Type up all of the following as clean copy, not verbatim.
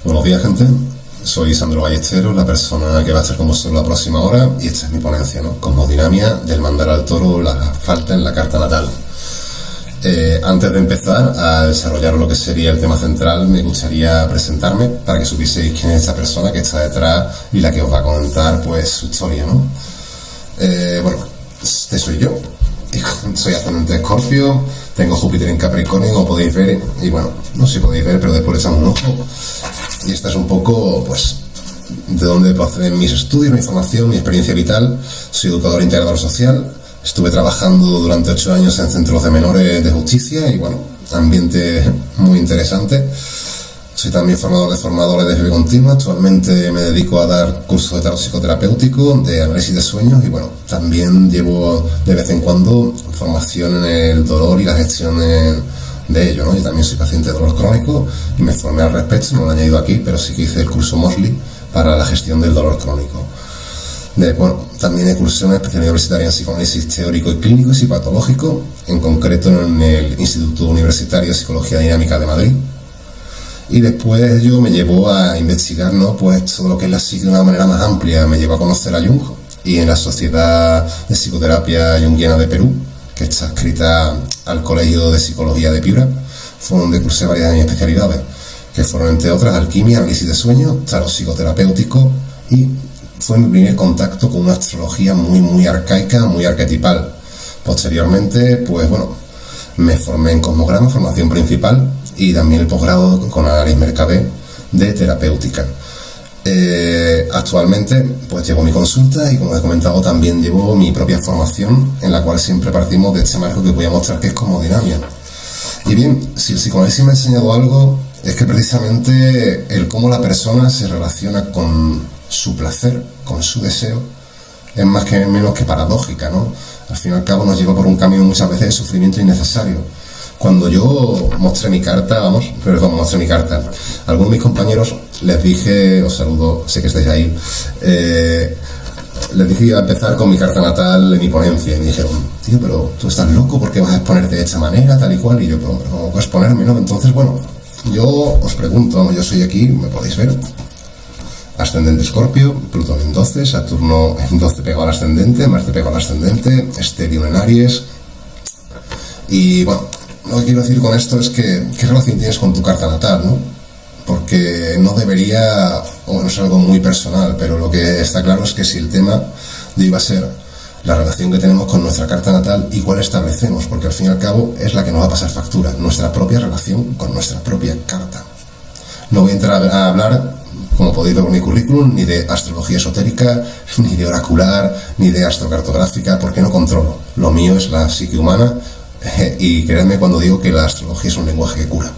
Buenos días, gente. Soy Sandro Ballesteros, la persona que va a estar con vosotros la próxima hora, y esta es mi ponencia, ¿no? Cosmodinamia del mandar al toro la falta en la carta natal. Antes de empezar a desarrollar lo que sería el tema central, me gustaría presentarme para que supieseis quién es esta persona que está detrás y la que os va a comentar pues su historia, ¿no? Bueno, este soy yo. Soy ascendente de Escorpio, tengo Júpiter en Capricornio, como podéis ver, y bueno, no sé si podéis ver, pero después le echamos un ojo. Y esta es un poco, pues, de dónde proceden mis estudios, mi formación, mi experiencia vital. Soy educador integrador social, estuve trabajando durante 8 años en centros de menores de justicia y bueno, ambiente muy interesante. Soy también formador de formadores de FB continua. Actualmente me dedico a dar cursos de tarot psicoterapéutico, de análisis de sueños y bueno, también llevo de vez en cuando formación en el dolor y la gestión de ello, ¿no? Yo también soy paciente de dolor crónico y me formé al respecto, no lo he añadido aquí, pero sí que hice el curso Mosley para la gestión del dolor crónico. Bueno, también he cursado una especialidad universitaria en psicoanálisis teórico y clínico y psicopatológico, en concreto en el Instituto Universitario de Psicología Dinámica de Madrid. Y después yo me llevó a investigar, ¿no? Pues todo lo que es la psique de una manera más amplia. Me llevó a conocer a Jung y en la Sociedad de Psicoterapia Junguiana de Perú, que está adscrita al Colegio de Psicología de Piura. Fue donde cursé varias de mis especialidades, que fueron entre otras alquimia, análisis de sueños, tarot psicoterapéutico, y fue mi primer contacto con una astrología muy arcaica, muy arquetipal. Posteriormente, pues bueno, me formé en cosmograma, formación principal, y también el posgrado con Análisis Mercadé de terapéutica. Actualmente pues llevo mi consulta y, como os he comentado, también llevo mi propia formación, en la cual siempre partimos de este marco que voy a mostrar, que es cosmodinamia. Y bien, si el psicoanálisis me ha enseñado algo, es que precisamente el cómo la persona se relaciona con su placer, con su deseo, es más que menos que paradójica, ¿no? Al fin y al cabo nos lleva por un camino muchas veces de sufrimiento innecesario. Cuando yo mostré mi carta, a algunos de mis compañeros les dije, os saludo, sé que estáis ahí, les dije que iba a empezar con mi carta natal en mi ponencia, y me dijeron, tío, pero tú estás loco, ¿por qué vas a exponerte de esta manera, tal y cual? Y yo, pero hombre, ¿cómo puedo exponerme, no? Entonces, bueno, yo os pregunto, yo soy aquí, me podéis ver, ascendente Escorpio, Plutón en 12, Saturno en 12 pegado al ascendente, Marte pegado al ascendente, Estelio en Aries. Y bueno, lo que quiero decir con esto es que ¿qué relación tienes con tu carta natal, no? Porque no debería, o bueno, es algo muy personal, pero lo que está claro es que si el tema iba a ser la relación que tenemos con nuestra carta natal y cuál establecemos, porque al fin y al cabo es la que nos va a pasar factura, nuestra propia relación con nuestra propia carta. No voy a entrar a hablar, como podéis ver en mi currículum, ni de astrología esotérica, ni de oracular, ni de astrocartográfica, porque no controlo. Lo mío es la psique humana, y créanme cuando digo que la astrología es un lenguaje que cura.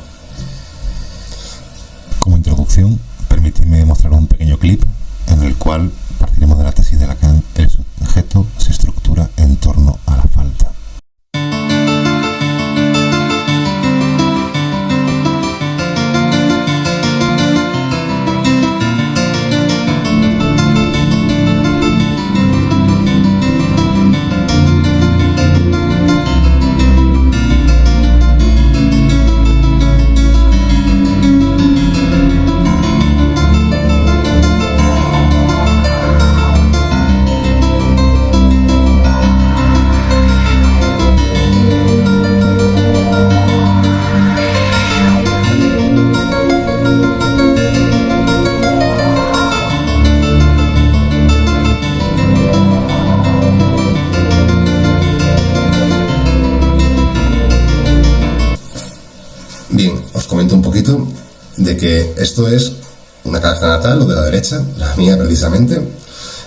Como introducción, permitidme mostraros un pequeño clip en el cual partiremos de la tesis de Lacan: el sujeto se estructura en torno a la falta. Bien, os comento un poquito de que esto es una carta natal, lo de la derecha, la mía precisamente,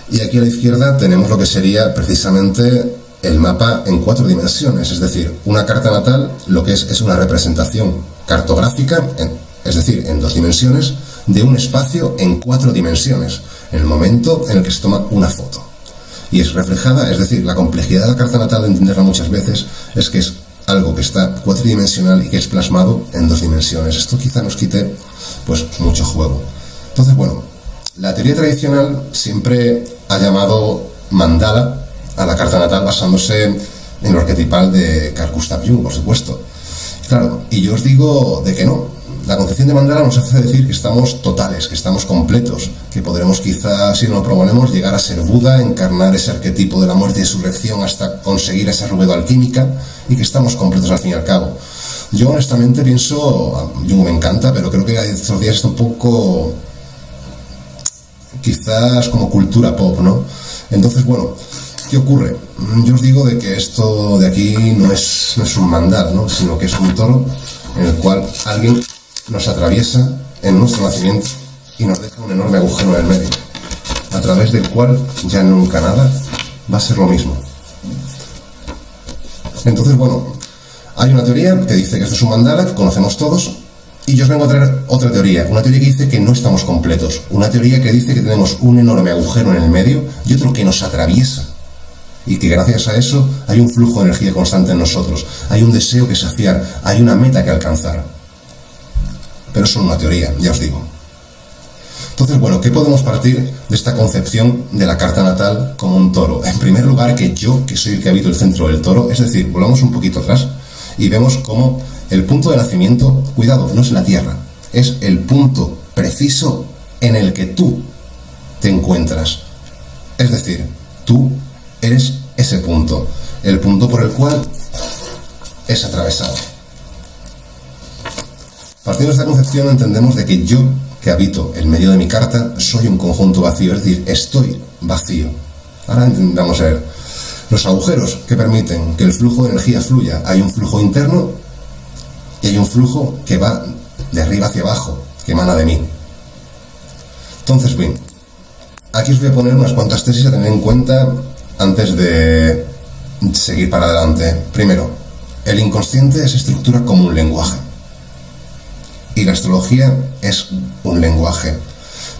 y aquí a la izquierda tenemos lo que sería precisamente el mapa en 4 dimensiones, es decir, una carta natal lo que es una representación cartográfica, es decir, en 2 dimensiones, de un espacio en 4 dimensiones, en el momento en el que se toma una foto. Y es reflejada, es decir, la complejidad de la carta natal, de entenderla muchas veces, es que es algo que está cuatridimensional y que es plasmado en 2 dimensiones. Esto quizá nos quite pues mucho juego. Entonces, bueno, la teoría tradicional siempre ha llamado mandala a la carta natal basándose en lo arquetipal de Carl Gustav Jung, por supuesto. Claro, y yo os digo de que no. la concepción de mandala nos hace decir que estamos totales, que estamos completos, que podremos quizá, si nos lo proponemos, llegar a ser Buda, encarnar ese arquetipo de la muerte y resurrección hasta conseguir esa rubedo alquímica y que estamos completos al fin y al cabo. Yo honestamente pienso, Jung me encanta, pero creo que estos días está un poco, quizás como cultura pop, ¿no? Entonces, bueno, ¿qué ocurre? Yo os digo de que esto de aquí no es un mandala, ¿no? Sino que es un toro en el cual alguien nos atraviesa en nuestro nacimiento y nos deja un enorme agujero en el medio, a través del cual ya nunca nada va a ser lo mismo. Entonces, bueno, hay una teoría que dice que esto es un mandala, que conocemos todos, y yo os vengo a traer otra teoría, una teoría que dice que no estamos completos, una teoría que dice que tenemos un enorme agujero en el medio y otro que nos atraviesa, y que gracias a eso hay un flujo de energía constante en nosotros, hay un deseo que saciar, hay una meta que alcanzar. Pero eso es una teoría, ya os digo. Entonces, bueno, ¿qué podemos partir de esta concepción de la carta natal como un toro? En primer lugar, que yo, que soy el que habito el centro del toro, es decir, volvamos un poquito atrás y vemos cómo el punto de nacimiento, cuidado, no es la Tierra, es el punto preciso en el que tú te encuentras. Es decir, tú eres ese punto, el punto por el cual es atravesado. Partiendo de esta concepción entendemos de que yo, que habito el medio de mi carta, soy un conjunto vacío, es decir, estoy vacío. Ahora vamos a ver los agujeros que permiten que el flujo de energía fluya. Hay un flujo interno y hay un flujo que va de arriba hacia abajo, que emana de mí. Entonces, bien, aquí os voy a poner unas cuantas tesis a tener en cuenta antes de seguir para adelante. Primero, el inconsciente se estructura como un lenguaje. Y la astrología es un lenguaje.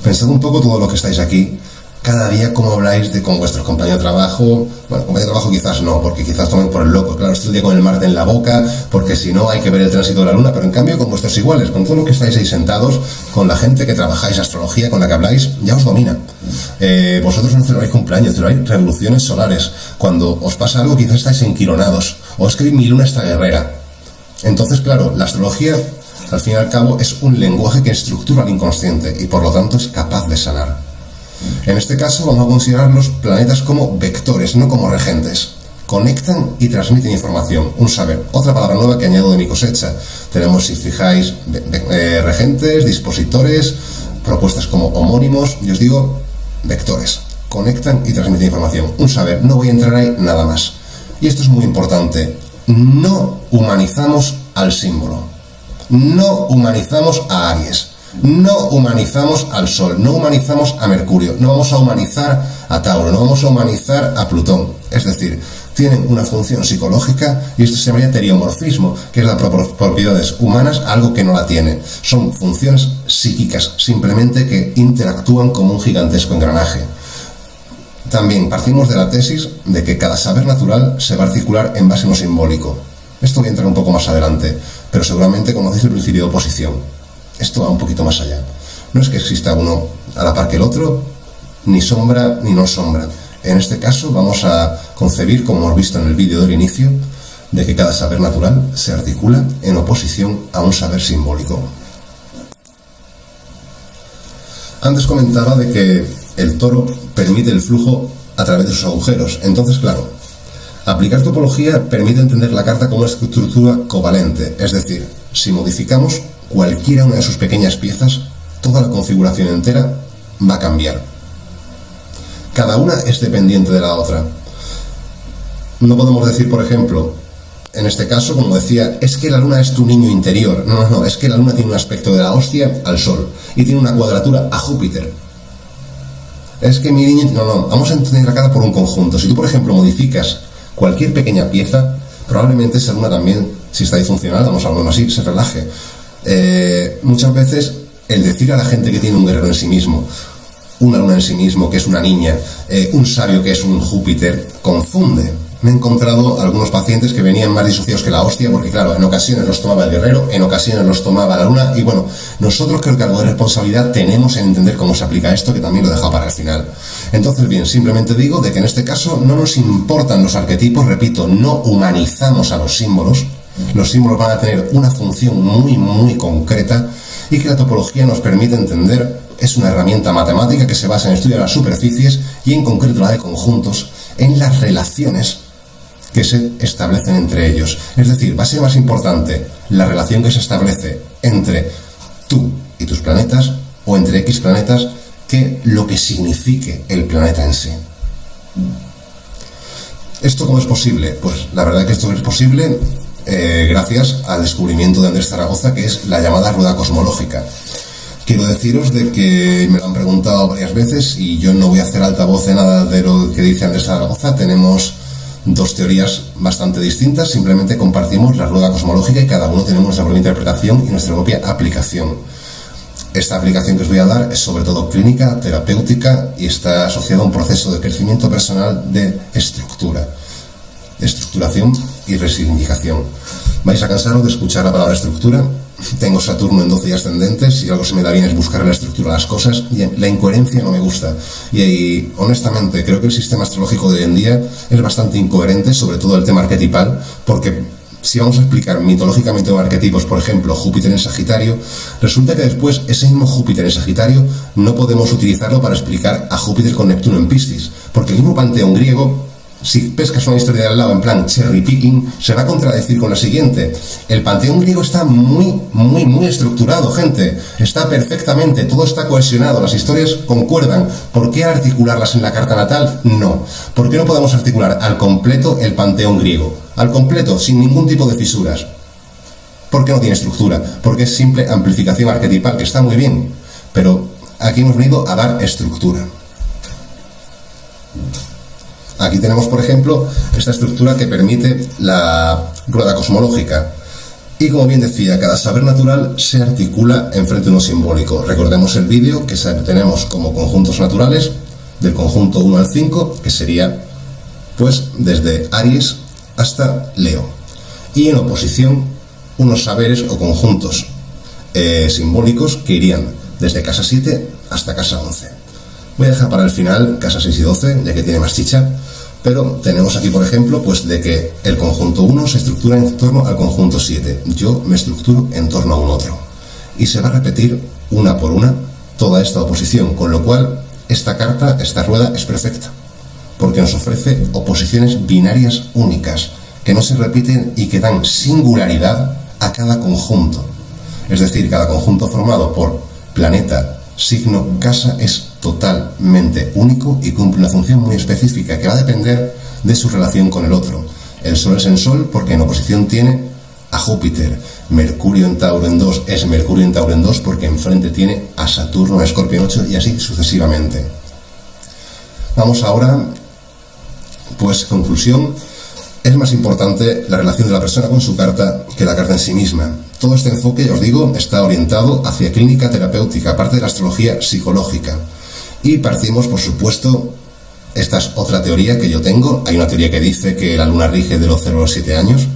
Pensad un poco todo lo que estáis aquí, cada día cómo habláis con vuestros compañeros de trabajo. Bueno, compañeros de trabajo quizás no, porque quizás tomen por el loco. Claro, estoy el día con el Marte en la boca, porque si no hay que ver el tránsito de la Luna, pero en cambio con vuestros iguales, con todo lo que estáis ahí sentados, con la gente que trabajáis astrología, con la que habláis, ya os domina. Vosotros no celebráis cumpleaños, celebráis revoluciones solares. Cuando os pasa algo quizás estáis enquironados, o es que mi luna está guerrera. Entonces, claro, la astrología al fin y al cabo es un lenguaje que estructura el inconsciente y por lo tanto es capaz de sanar. En este caso vamos a considerar los planetas como vectores, no como regentes. Conectan y transmiten información, un saber. Otra palabra nueva que añado de mi cosecha. Tenemos, si fijáis, regentes, dispositores, propuestas como homónimos. Yo os digo vectores. Conectan y transmiten información, un saber. No voy a entrar ahí nada más. Y esto es muy importante. No humanizamos al símbolo. No humanizamos a Aries, no humanizamos al Sol, no humanizamos a Mercurio, no vamos a humanizar a Tauro, no vamos a humanizar a Plutón. Es decir, tienen una función psicológica y esto se llama teriomorfismo, que es la propiedades humanas a algo que no la tiene. Son funciones psíquicas, simplemente que interactúan como un gigantesco engranaje. También partimos de la tesis de que cada saber natural se va a articular en base a lo simbólico. Esto voy a entrar un poco más adelante, pero seguramente conocéis el principio de oposición. Esto va un poquito más allá. No es que exista uno a la par que el otro, ni sombra ni no sombra. En este caso vamos a concebir, como hemos visto en el vídeo del inicio, de que cada saber natural se articula en oposición a un saber simbólico. Antes comentaba de que el toro permite el flujo a través de sus agujeros. Entonces, claro, aplicar topología permite entender la carta como una estructura covalente, es decir, si modificamos cualquiera una de sus pequeñas piezas, toda la configuración entera va a cambiar. Cada una es dependiente de la otra. No podemos decir, por ejemplo, en este caso, como decía, es que la luna es tu niño interior. No, es que la luna tiene un aspecto de la hostia al sol y tiene una cuadratura a Júpiter. Es que mi niño... No, vamos a entender la carta por un conjunto. Si tú, por ejemplo, modificas cualquier pequeña pieza, probablemente esa luna también, si está disfuncional, vamos a hablarlo así, se relaje. Muchas veces el decir a la gente que tiene un guerrero en sí mismo, una luna en sí mismo, que es una niña, un sabio que es un Júpiter, confunde. Me he encontrado algunos pacientes que venían más disociados que la hostia, porque claro, en ocasiones los tomaba el guerrero, en ocasiones los tomaba la luna, y bueno, nosotros creo que algo de responsabilidad tenemos en entender cómo se aplica esto, que también lo he dejado para el final. Entonces, bien, simplemente digo de que en este caso no nos importan los arquetipos, repito, no humanizamos a los símbolos, Los símbolos van a tener una función muy, muy concreta y que la topología nos permite entender. Es una herramienta matemática que se basa en el estudio de las superficies y en concreto la de conjuntos en las relaciones que se establecen entre ellos. Es decir, va a ser más importante la relación que se establece entre tú y tus planetas o entre X planetas que lo que signifique el planeta en sí. ¿Esto cómo es posible? Pues la verdad que esto es posible gracias al descubrimiento de Andrés Zaragoza, que es la llamada rueda cosmológica. Quiero deciros de que me lo han preguntado varias veces y yo no voy a hacer altavoz de nada de lo que dice Andrés Zaragoza. Tenemos dos teorías bastante distintas, simplemente compartimos la rueda cosmológica y cada uno tenemos nuestra propia interpretación y nuestra propia aplicación. Esta aplicación que os voy a dar es sobre todo clínica, terapéutica y está asociada a un proceso de crecimiento personal de estructura, de estructuración y resignificación. Vais a cansaros de escuchar la palabra estructura. Tengo Saturno en 12 y ascendentes y algo se me da bien es buscar la estructura de las cosas y la incoherencia no me gusta. Y honestamente creo que el sistema astrológico de hoy en día es bastante incoherente, sobre todo el tema arquetipal, porque si vamos a explicar mitológicamente arquetipos, por ejemplo, Júpiter en Sagitario, resulta que después ese mismo Júpiter en Sagitario no podemos utilizarlo para explicar a Júpiter con Neptuno en Piscis, porque el mismo panteón griego, si pescas una historia de al lado en plan cherry picking, se va a contradecir con la siguiente. El panteón griego está muy estructurado, gente. Está perfectamente, todo está cohesionado, las historias concuerdan. ¿Por qué articularlas en la carta natal? No. ¿Por qué no podemos articular al completo el panteón griego? Al completo, sin ningún tipo de fisuras. ¿Por qué no tiene estructura? Porque es simple amplificación arquetipal, que está muy bien. Pero aquí hemos venido a dar estructura. Aquí tenemos, por ejemplo, esta estructura que permite la rueda cosmológica. Y como bien decía, cada saber natural se articula enfrente de uno simbólico. Recordemos el vídeo que tenemos como conjuntos naturales, del conjunto 1 al 5, que sería, pues, desde Aries hasta Leo. Y en oposición, unos saberes o conjuntos simbólicos que irían desde casa 7 hasta casa 11. Voy a dejar para el final casa 6 y 12, ya que tiene más chicha, pero tenemos aquí, por ejemplo, pues de que el conjunto 1 se estructura en torno al conjunto 7. Yo me estructuro en torno a un otro. Y se va a repetir una por una toda esta oposición, con lo cual esta carta, esta rueda es perfecta, porque nos ofrece oposiciones binarias únicas, que no se repiten y que dan singularidad a cada conjunto. Es decir, cada conjunto formado por planeta, signo, casa es totalmente único y cumple una función muy específica que va a depender de su relación con el otro. El Sol es en Sol porque en oposición tiene a Júpiter. Mercurio en Tauro en 2 es Mercurio en Tauro en 2 porque enfrente tiene a Saturno en Escorpio en 8 y así sucesivamente. Vamos ahora, pues conclusión. Es más importante la relación de la persona con su carta que la carta en sí misma. Todo este enfoque, os digo, está orientado hacia clínica terapéutica, aparte de la astrología psicológica. Y partimos, por supuesto, esta es otra teoría que yo tengo. Hay una teoría que dice que la luna rige de los 0 a los 7 años.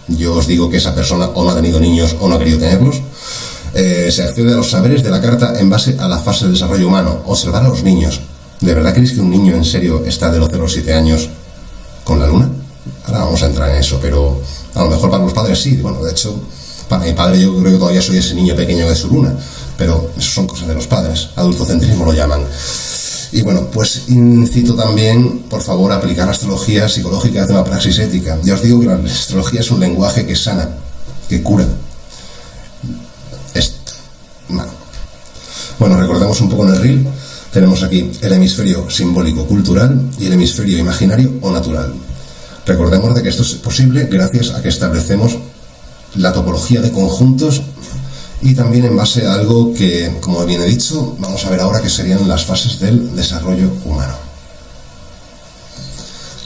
Yo os digo que esa persona o no ha tenido niños o no ha querido tenerlos. Se accede a los saberes de la carta en base a la fase del desarrollo humano. Observar a los niños. ¿De verdad creéis que un niño en serio está de los 0 a los 7 años con la luna? Ahora vamos a entrar en eso, pero a lo mejor para los padres sí. Bueno, de hecho, para mi padre yo creo que todavía soy ese niño pequeño de su luna, pero eso son cosas de los padres, adultocentrismo lo llaman. Y bueno, pues incito también, por favor, a aplicar la astrología psicológica de una praxis ética. Ya os digo que la astrología es un lenguaje que sana, que cura. Bueno, recordemos un poco en el reel. Tenemos aquí el hemisferio simbólico cultural y el hemisferio imaginario o natural. Recordemos de que esto es posible gracias a que establecemos la topología de conjuntos y también en base a algo que, como bien he dicho, vamos a ver ahora que serían las fases del desarrollo humano.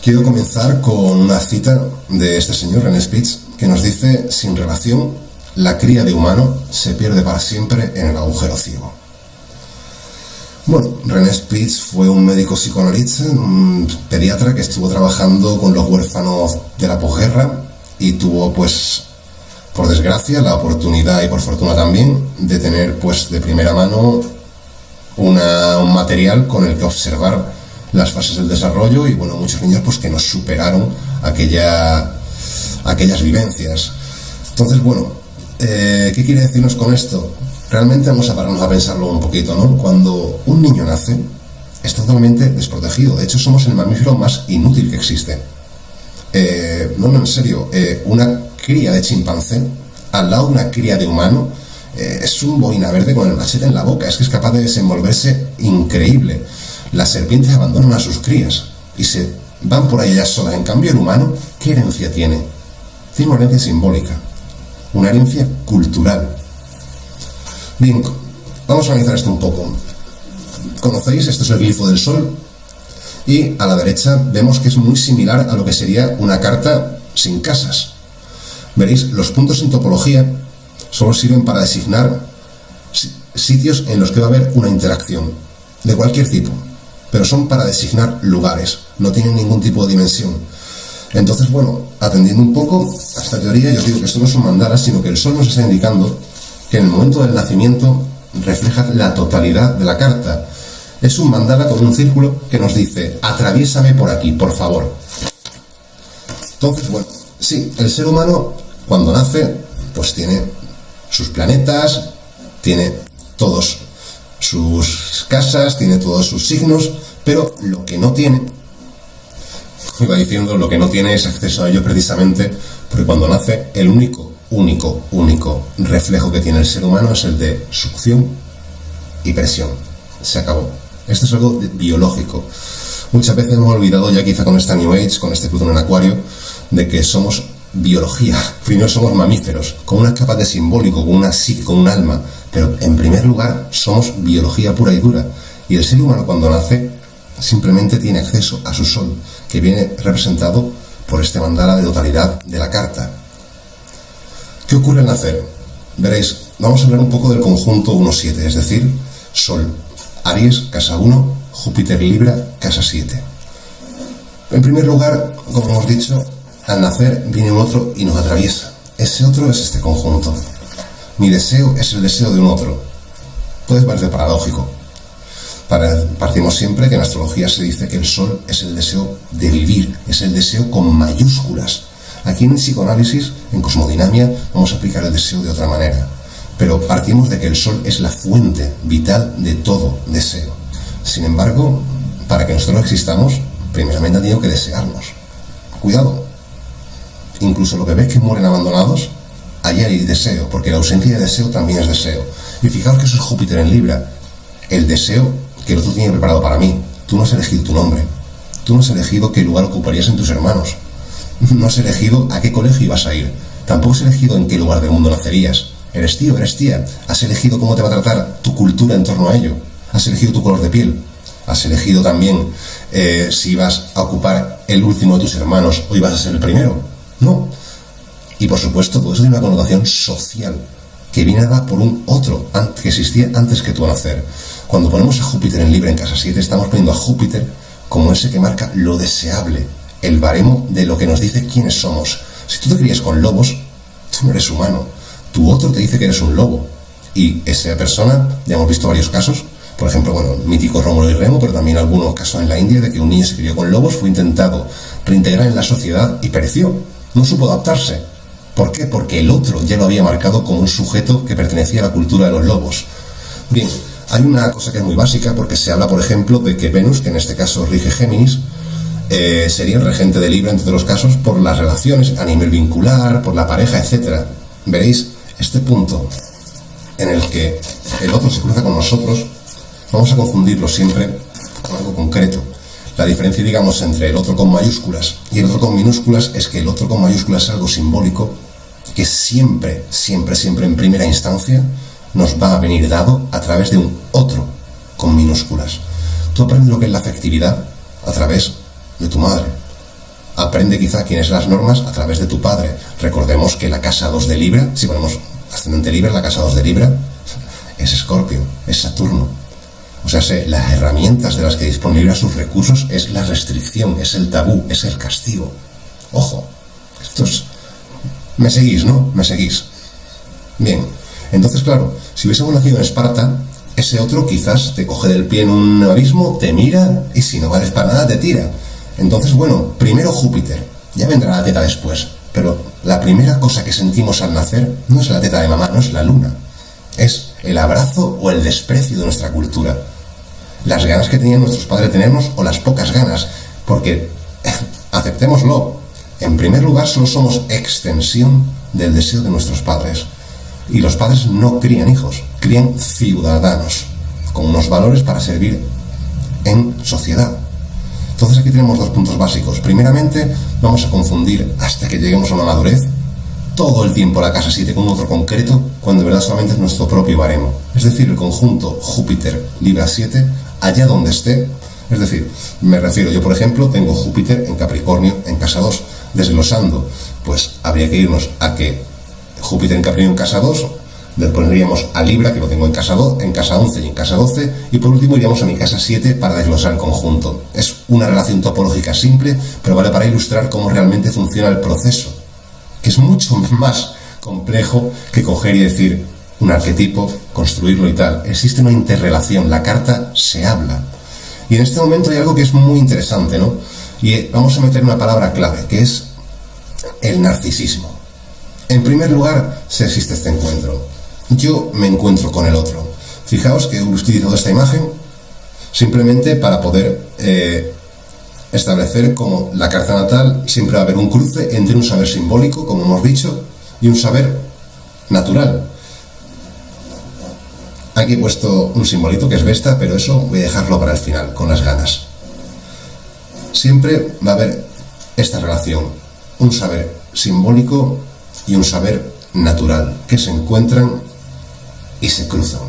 Quiero comenzar con una cita de este señor, René Spitz, que nos dice: sin relación, la cría de humano se pierde para siempre en el agujero ciego. Bueno, René Spitz fue un médico psicoanalista, un pediatra que estuvo trabajando con los huérfanos de la posguerra y tuvo, pues, por desgracia, la oportunidad y por fortuna también de tener, pues, de primera mano un material con el que observar las fases del desarrollo y, bueno, muchos niños, pues, que no superaron aquellas vivencias. Entonces, bueno, ¿qué quiere decirnos con esto? Realmente vamos a pararnos a pensarlo un poquito, ¿no? Cuando un niño nace, está totalmente desprotegido. De hecho, somos el mamífero más inútil que existe. No, en serio, una cría de chimpancé al lado de una cría de humano es un boina verde con el machete en la boca. Es que es capaz de desenvolverse increíble. Las serpientes abandonan a sus crías y se van por ahí ellas solas. En cambio, el humano, ¿qué herencia tiene? Tiene una herencia simbólica, una herencia cultural. Bien, vamos a analizar esto un poco. ¿Conocéis? Esto es el glifo del sol. Y a la derecha vemos que es muy similar a lo que sería una carta sin casas. Veréis, los puntos en topología solo sirven para designar sitios en los que va a haber una interacción, de cualquier tipo, pero son para designar lugares, no tienen ningún tipo de dimensión. Entonces, bueno, atendiendo un poco a esta teoría, yo os digo que esto no es un mandala, sino que el sol nos está indicando que en el momento del nacimiento refleja la totalidad de la carta. Es un mandala con un círculo que nos dice: atraviésame por aquí, por favor. Entonces, bueno, sí, el ser humano cuando nace, pues tiene sus planetas, tiene todos sus casas, tiene todos sus signos, pero lo que no tiene, iba diciendo, lo que no tiene es acceso a ello precisamente porque cuando nace el único reflejo que tiene el ser humano es el de succión y presión. Se acabó. Esto es algo biológico. Muchas veces hemos olvidado ya, quizá con esta New Age, con este Plutón en Acuario, de que somos biología. Primero somos mamíferos, con unas capas de simbólico, con una psique, con un alma, pero en primer lugar somos biología pura y dura. Y el ser humano cuando nace simplemente tiene acceso a su sol, que viene representado por este mandala de totalidad de la carta. ¿Qué ocurre al nacer? Veréis, vamos a hablar un poco del conjunto 1-7, es decir, Sol, Aries, casa 1, Júpiter, Libra, casa 7. En primer lugar, como hemos dicho, al nacer viene un otro y nos atraviesa. Ese otro es este conjunto. Mi deseo es el deseo de un otro. Puede parecer paradójico. Partimos siempre que en astrología se dice que el sol es el deseo de vivir, es el deseo con mayúsculas. Aquí en psicoanálisis, en cosmodinamia, vamos a aplicar el deseo de otra manera. Pero partimos de que el sol es la fuente vital de todo deseo. Sin embargo, para que nosotros existamos, primeramente han tenido que desearnos. Cuidado. Incluso los bebés que mueren abandonados, ahí hay deseo, porque la ausencia de deseo también es deseo. Y fijaos que eso es Júpiter en Libra. El deseo que el otro tiene preparado para mí. Tú no has elegido tu nombre. Tú no has elegido qué lugar ocuparías en tus hermanos. No has elegido a qué colegio ibas a ir. Tampoco has elegido en qué lugar del mundo nacerías. Eres tío, eres tía. Has elegido cómo te va a tratar tu cultura en torno a ello. Has elegido tu color de piel. Has elegido también si ibas a ocupar el último de tus hermanos o ibas a ser el primero. No. Y por supuesto, todo eso tiene una connotación social que viene dada por un otro que existía antes que tú a nacer. Cuando ponemos a Júpiter en Libra en casa 7, estamos poniendo a Júpiter como ese que marca lo deseable, el baremo de lo que nos dice quiénes somos. Si tú te crías con lobos, tú no eres humano. Tu otro te dice que eres un lobo. Y esa persona, ya hemos visto varios casos, por ejemplo, bueno, mítico Rómulo y Remo, pero también algunos casos en la India de que un niño se crió con lobos, fue intentado reintegrar en la sociedad y pereció. No supo adaptarse. ¿Por qué? Porque el otro ya lo había marcado como un sujeto que pertenecía a la cultura de los lobos. Bien, hay una cosa que es muy básica, porque se habla, por ejemplo, de que Venus, que en este caso rige Géminis, sería el regente de Libra en todos los casos por las relaciones a nivel vincular, por la pareja, etc. Veréis, este punto en el que el otro se cruza con nosotros, vamos a confundirlo siempre con algo concreto. La diferencia, digamos, entre el otro con mayúsculas y el otro con minúsculas es que el otro con mayúsculas es algo simbólico que siempre en primera instancia nos va a venir dado a través de un otro con minúsculas. Tú aprendes lo que es la afectividad a través de tu madre. Aprende quizá quiénes son las normas a través de tu padre. Recordemos que la casa 2 de Libra, si ponemos ascendente Libra, la casa 2 de Libra es Escorpio, es Saturno. O sea, las herramientas de las que dispone Libra, sus recursos, es la restricción, es el tabú, es el castigo. Ojo, esto es... ¿Me seguís, no? ¿Me seguís? Bien, entonces claro, si hubiésemos nacido en Esparta, ese otro quizás te coge del pie en un abismo, te mira y si no vales para nada te tira. Entonces, bueno, primero Júpiter, ya vendrá la teta después. pero la primera cosa que sentimos al nacer no es la teta de mamá, no es la luna. Es el abrazo o el desprecio de nuestra cultura. Las ganas que tenían nuestros padres de tenernos o las pocas ganas. Porque, aceptémoslo, en primer lugar solo somos extensión del deseo de nuestros padres. Y los padres no crían hijos, crían ciudadanos, con unos valores para servir en sociedad. Entonces aquí tenemos dos puntos básicos. Primeramente, vamos a confundir hasta que lleguemos a una madurez todo el tiempo la casa 7 con otro concreto, cuando de verdad solamente es nuestro propio baremo. Es decir, el conjunto Júpiter-Libra 7, allá donde esté. Es decir, me refiero, yo por ejemplo, tengo Júpiter en Capricornio en casa 2. Desglosando, pues habría que irnos a que Júpiter en Capricornio en casa 2, después iríamos a Libra, que lo tengo en casa 2, en casa 11 y en casa 12, y por último iríamos a mi casa 7 para desglosar el conjunto. Es una relación topológica simple, pero vale para ilustrar cómo realmente funciona el proceso, que es mucho más complejo que coger y decir un arquetipo, construirlo y tal. Existe una interrelación, la carta se habla. Y en este momento hay algo que es muy interesante, ¿no? Y vamos a meter una palabra clave, que es el narcisismo. En primer lugar, si existe este encuentro. Yo me encuentro con el otro. Fijaos que he utilizado esta imagen simplemente para poder establecer como la carta natal siempre va a haber un cruce entre un saber simbólico, como hemos dicho, y un saber natural. Aquí he puesto un simbolito que es Vesta, pero eso voy a dejarlo para el final, con las ganas. Siempre va a haber esta relación, un saber simbólico y un saber natural, que se encuentran y se cruzan.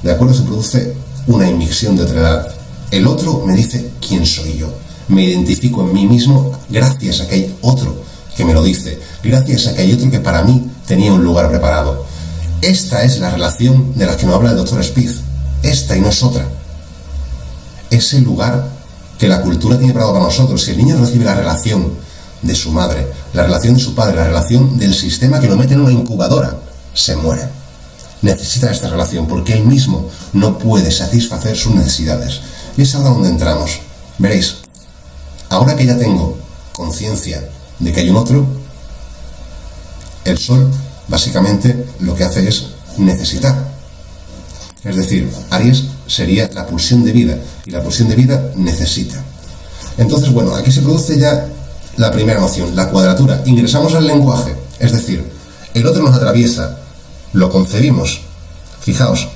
¿De acuerdo? Se produce una inmixción de otra edad. El otro me dice quién soy yo. Me identifico en mí mismo gracias a que hay otro que me lo dice, gracias a que hay otro que para mí tenía un lugar preparado. Esta es la relación de la que nos habla el doctor Spies. Esta y no es otra. Es el lugar que la cultura tiene preparado para nosotros. Si el niño recibe la relación de su madre, la relación de su padre, la relación del sistema que lo mete en una incubadora, se muere. Necesita esta relación porque él mismo no puede satisfacer sus necesidades. Y es ahora donde entramos. Veréis, ahora que ya tengo conciencia de que hay un otro, el Sol básicamente lo que hace es necesitar. Es decir, Aries sería la pulsión de vida, y la pulsión de vida necesita. Entonces, bueno, aquí se produce ya la primera noción, la cuadratura. Ingresamos al lenguaje, es decir, el otro nos atraviesa, lo concebimos. Fijaos,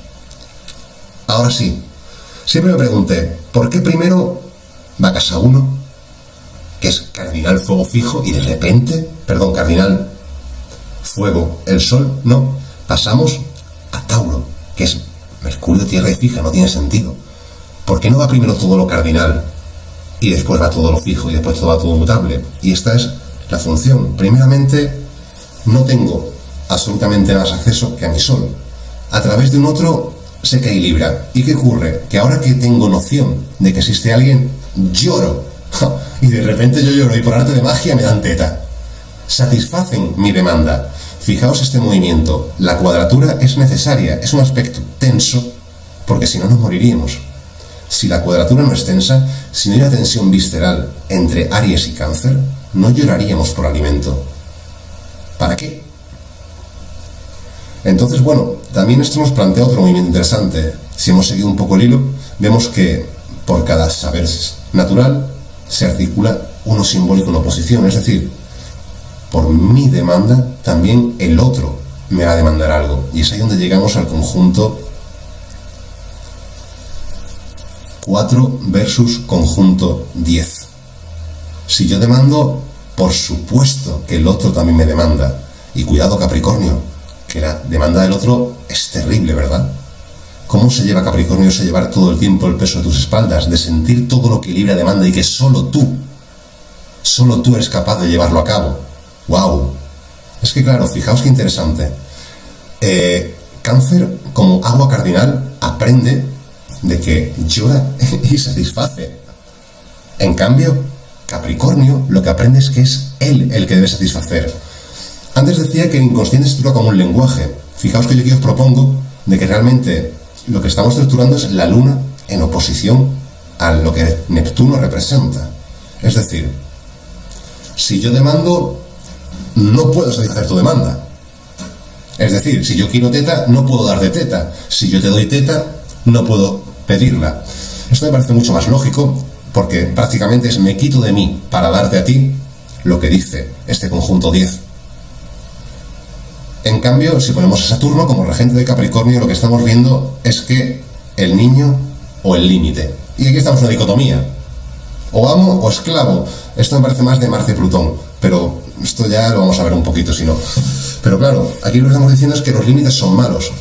ahora sí, siempre me pregunté, ¿por qué primero va casa 1, que es cardinal fuego fijo, y de repente, cardinal fuego, el Sol, no, pasamos a Tauro, que es Mercurio, tierra y fija, no tiene sentido. ¿Por qué no va primero todo lo cardinal y después va todo lo fijo y después todo va todo mutable? Y esta es la función. Primeramente, no tengo absolutamente más acceso que a mi Sol. A través de un otro sé que hay Libra. ¿Y qué ocurre? Que ahora que tengo noción de que existe alguien, lloro. Y de repente yo lloro y por arte de magia me dan teta. Satisfacen mi demanda. Fijaos este movimiento. La cuadratura es necesaria, es un aspecto tenso, porque si no nos moriríamos. Si la cuadratura no es tensa, si no hay una tensión visceral entre Aries y Cáncer, no lloraríamos por alimento. ¿Para qué? Entonces, bueno, también esto nos plantea otro movimiento interesante. Si hemos seguido un poco el hilo, vemos que por cada saber natural se articula uno simbólico en oposición, es decir, por mi demanda, también el otro me va a demandar algo. Y es ahí donde llegamos al conjunto 4 versus conjunto 10. Si yo demando, por supuesto que el otro también me demanda. Y cuidado, Capricornio, que la demanda del otro es terrible, ¿verdad? ¿Cómo se lleva Capricornio a llevar todo el tiempo el peso de tus espaldas, de sentir todo lo que Libra demanda y que solo tú eres capaz de llevarlo a cabo? ¡Wow! Es que claro, fijaos qué interesante. Cáncer, como agua cardinal, aprende de que llora y satisface. En cambio, Capricornio lo que aprende es que es él el que debe satisfacer. Antes decía que el inconsciente se estructura como un lenguaje. Fijaos que yo aquí os propongo de que realmente lo que estamos estructurando es la luna en oposición a lo que Neptuno representa. Es decir, si yo demando, no puedo satisfacer tu demanda. Es decir, si yo quiero teta, no puedo dar de teta. Si yo te doy teta, no puedo pedirla. Esto me parece mucho más lógico, porque prácticamente es me quito de mí para darte a ti lo que dice este conjunto 10. En cambio, si ponemos a Saturno como regente de Capricornio, lo que estamos viendo es que el niño o el límite. Y aquí estamos en una dicotomía. O amo o esclavo. Esto me parece más de Marte y Plutón, pero esto ya lo vamos a ver un poquito si no. Pero claro, aquí lo que estamos diciendo es que los límites son malos,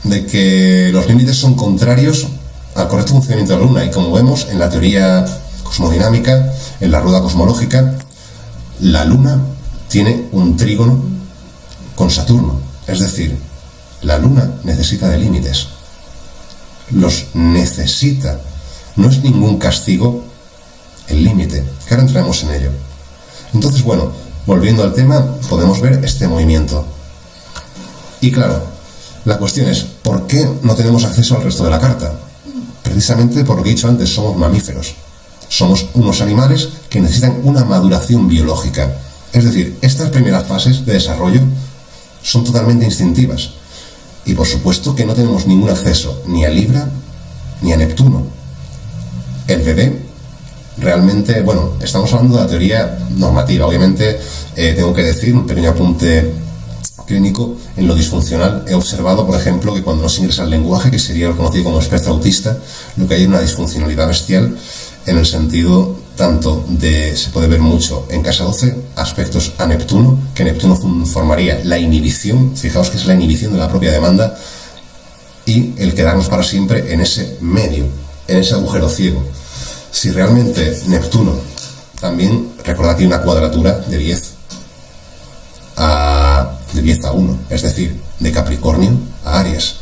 de que los límites son contrarios al correcto funcionamiento de la Luna. Y como vemos en la teoría cosmodinámica, en la rueda cosmológica, la Luna tiene un trígono con Saturno. Es decir, la Luna necesita de límites. Los necesita. No es ningún castigo el límite, que ahora entraremos en ello. Entonces, bueno, volviendo al tema, podemos ver este movimiento. Y claro, la cuestión es, ¿por qué no tenemos acceso al resto de la carta? Precisamente por lo que he dicho antes, somos mamíferos. Somos unos animales que necesitan una maduración biológica. Es decir, estas primeras fases de desarrollo son totalmente instintivas. Y por supuesto que no tenemos ningún acceso ni a Libra ni a Neptuno. El bebé realmente, bueno, estamos hablando de la teoría normativa. Obviamente, tengo que decir, un pequeño apunte clínico, en lo disfuncional he observado, por ejemplo, que cuando no se ingresa el lenguaje, que sería lo conocido como espectro autista, lo que hay es una disfuncionalidad bestial, en el sentido tanto de, se puede ver mucho en casa 12, aspectos a Neptuno, que Neptuno formaría la inhibición, fijaos que es la inhibición de la propia demanda, y el quedarnos para siempre en ese medio, en ese agujero ciego. Si realmente Neptuno, también recordad que hay una cuadratura de 10 a 1, es decir, de Capricornio a Aries,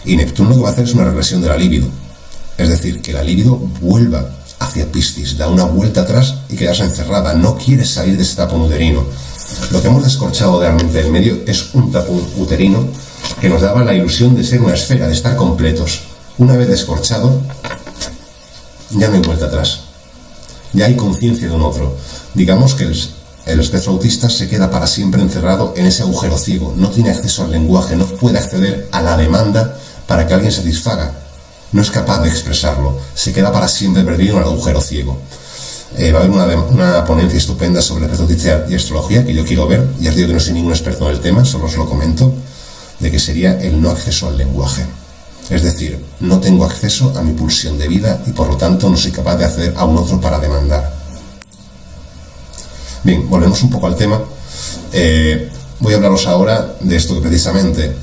y Neptuno lo que va a hacer es una regresión de la libido, es decir, que la libido vuelva hacia Piscis, da una vuelta atrás y quedarse encerrada, no quiere salir de ese tapón uterino. Lo que hemos descorchado realmente del medio es un tapón uterino que nos daba la ilusión de ser una esfera, de estar completos. Una vez descorchado, ya no hay vuelta atrás, ya hay conciencia de un otro. Digamos que el espectro autista se queda para siempre encerrado en ese agujero ciego, no tiene acceso al lenguaje, no puede acceder a la demanda para que alguien satisfaga, no es capaz de expresarlo, se queda para siempre perdido en el agujero ciego. Va a haber una ponencia estupenda sobre el espectro autista y astrología que yo quiero ver, ya os digo que no soy ningún experto en el tema, solo os lo comento, de que sería el no acceso al lenguaje. Es decir, no tengo acceso a mi pulsión de vida y por lo tanto no soy capaz de acceder a un otro para demandar. Bien, volvemos un poco al tema. Voy a hablaros ahora de esto que precisamente,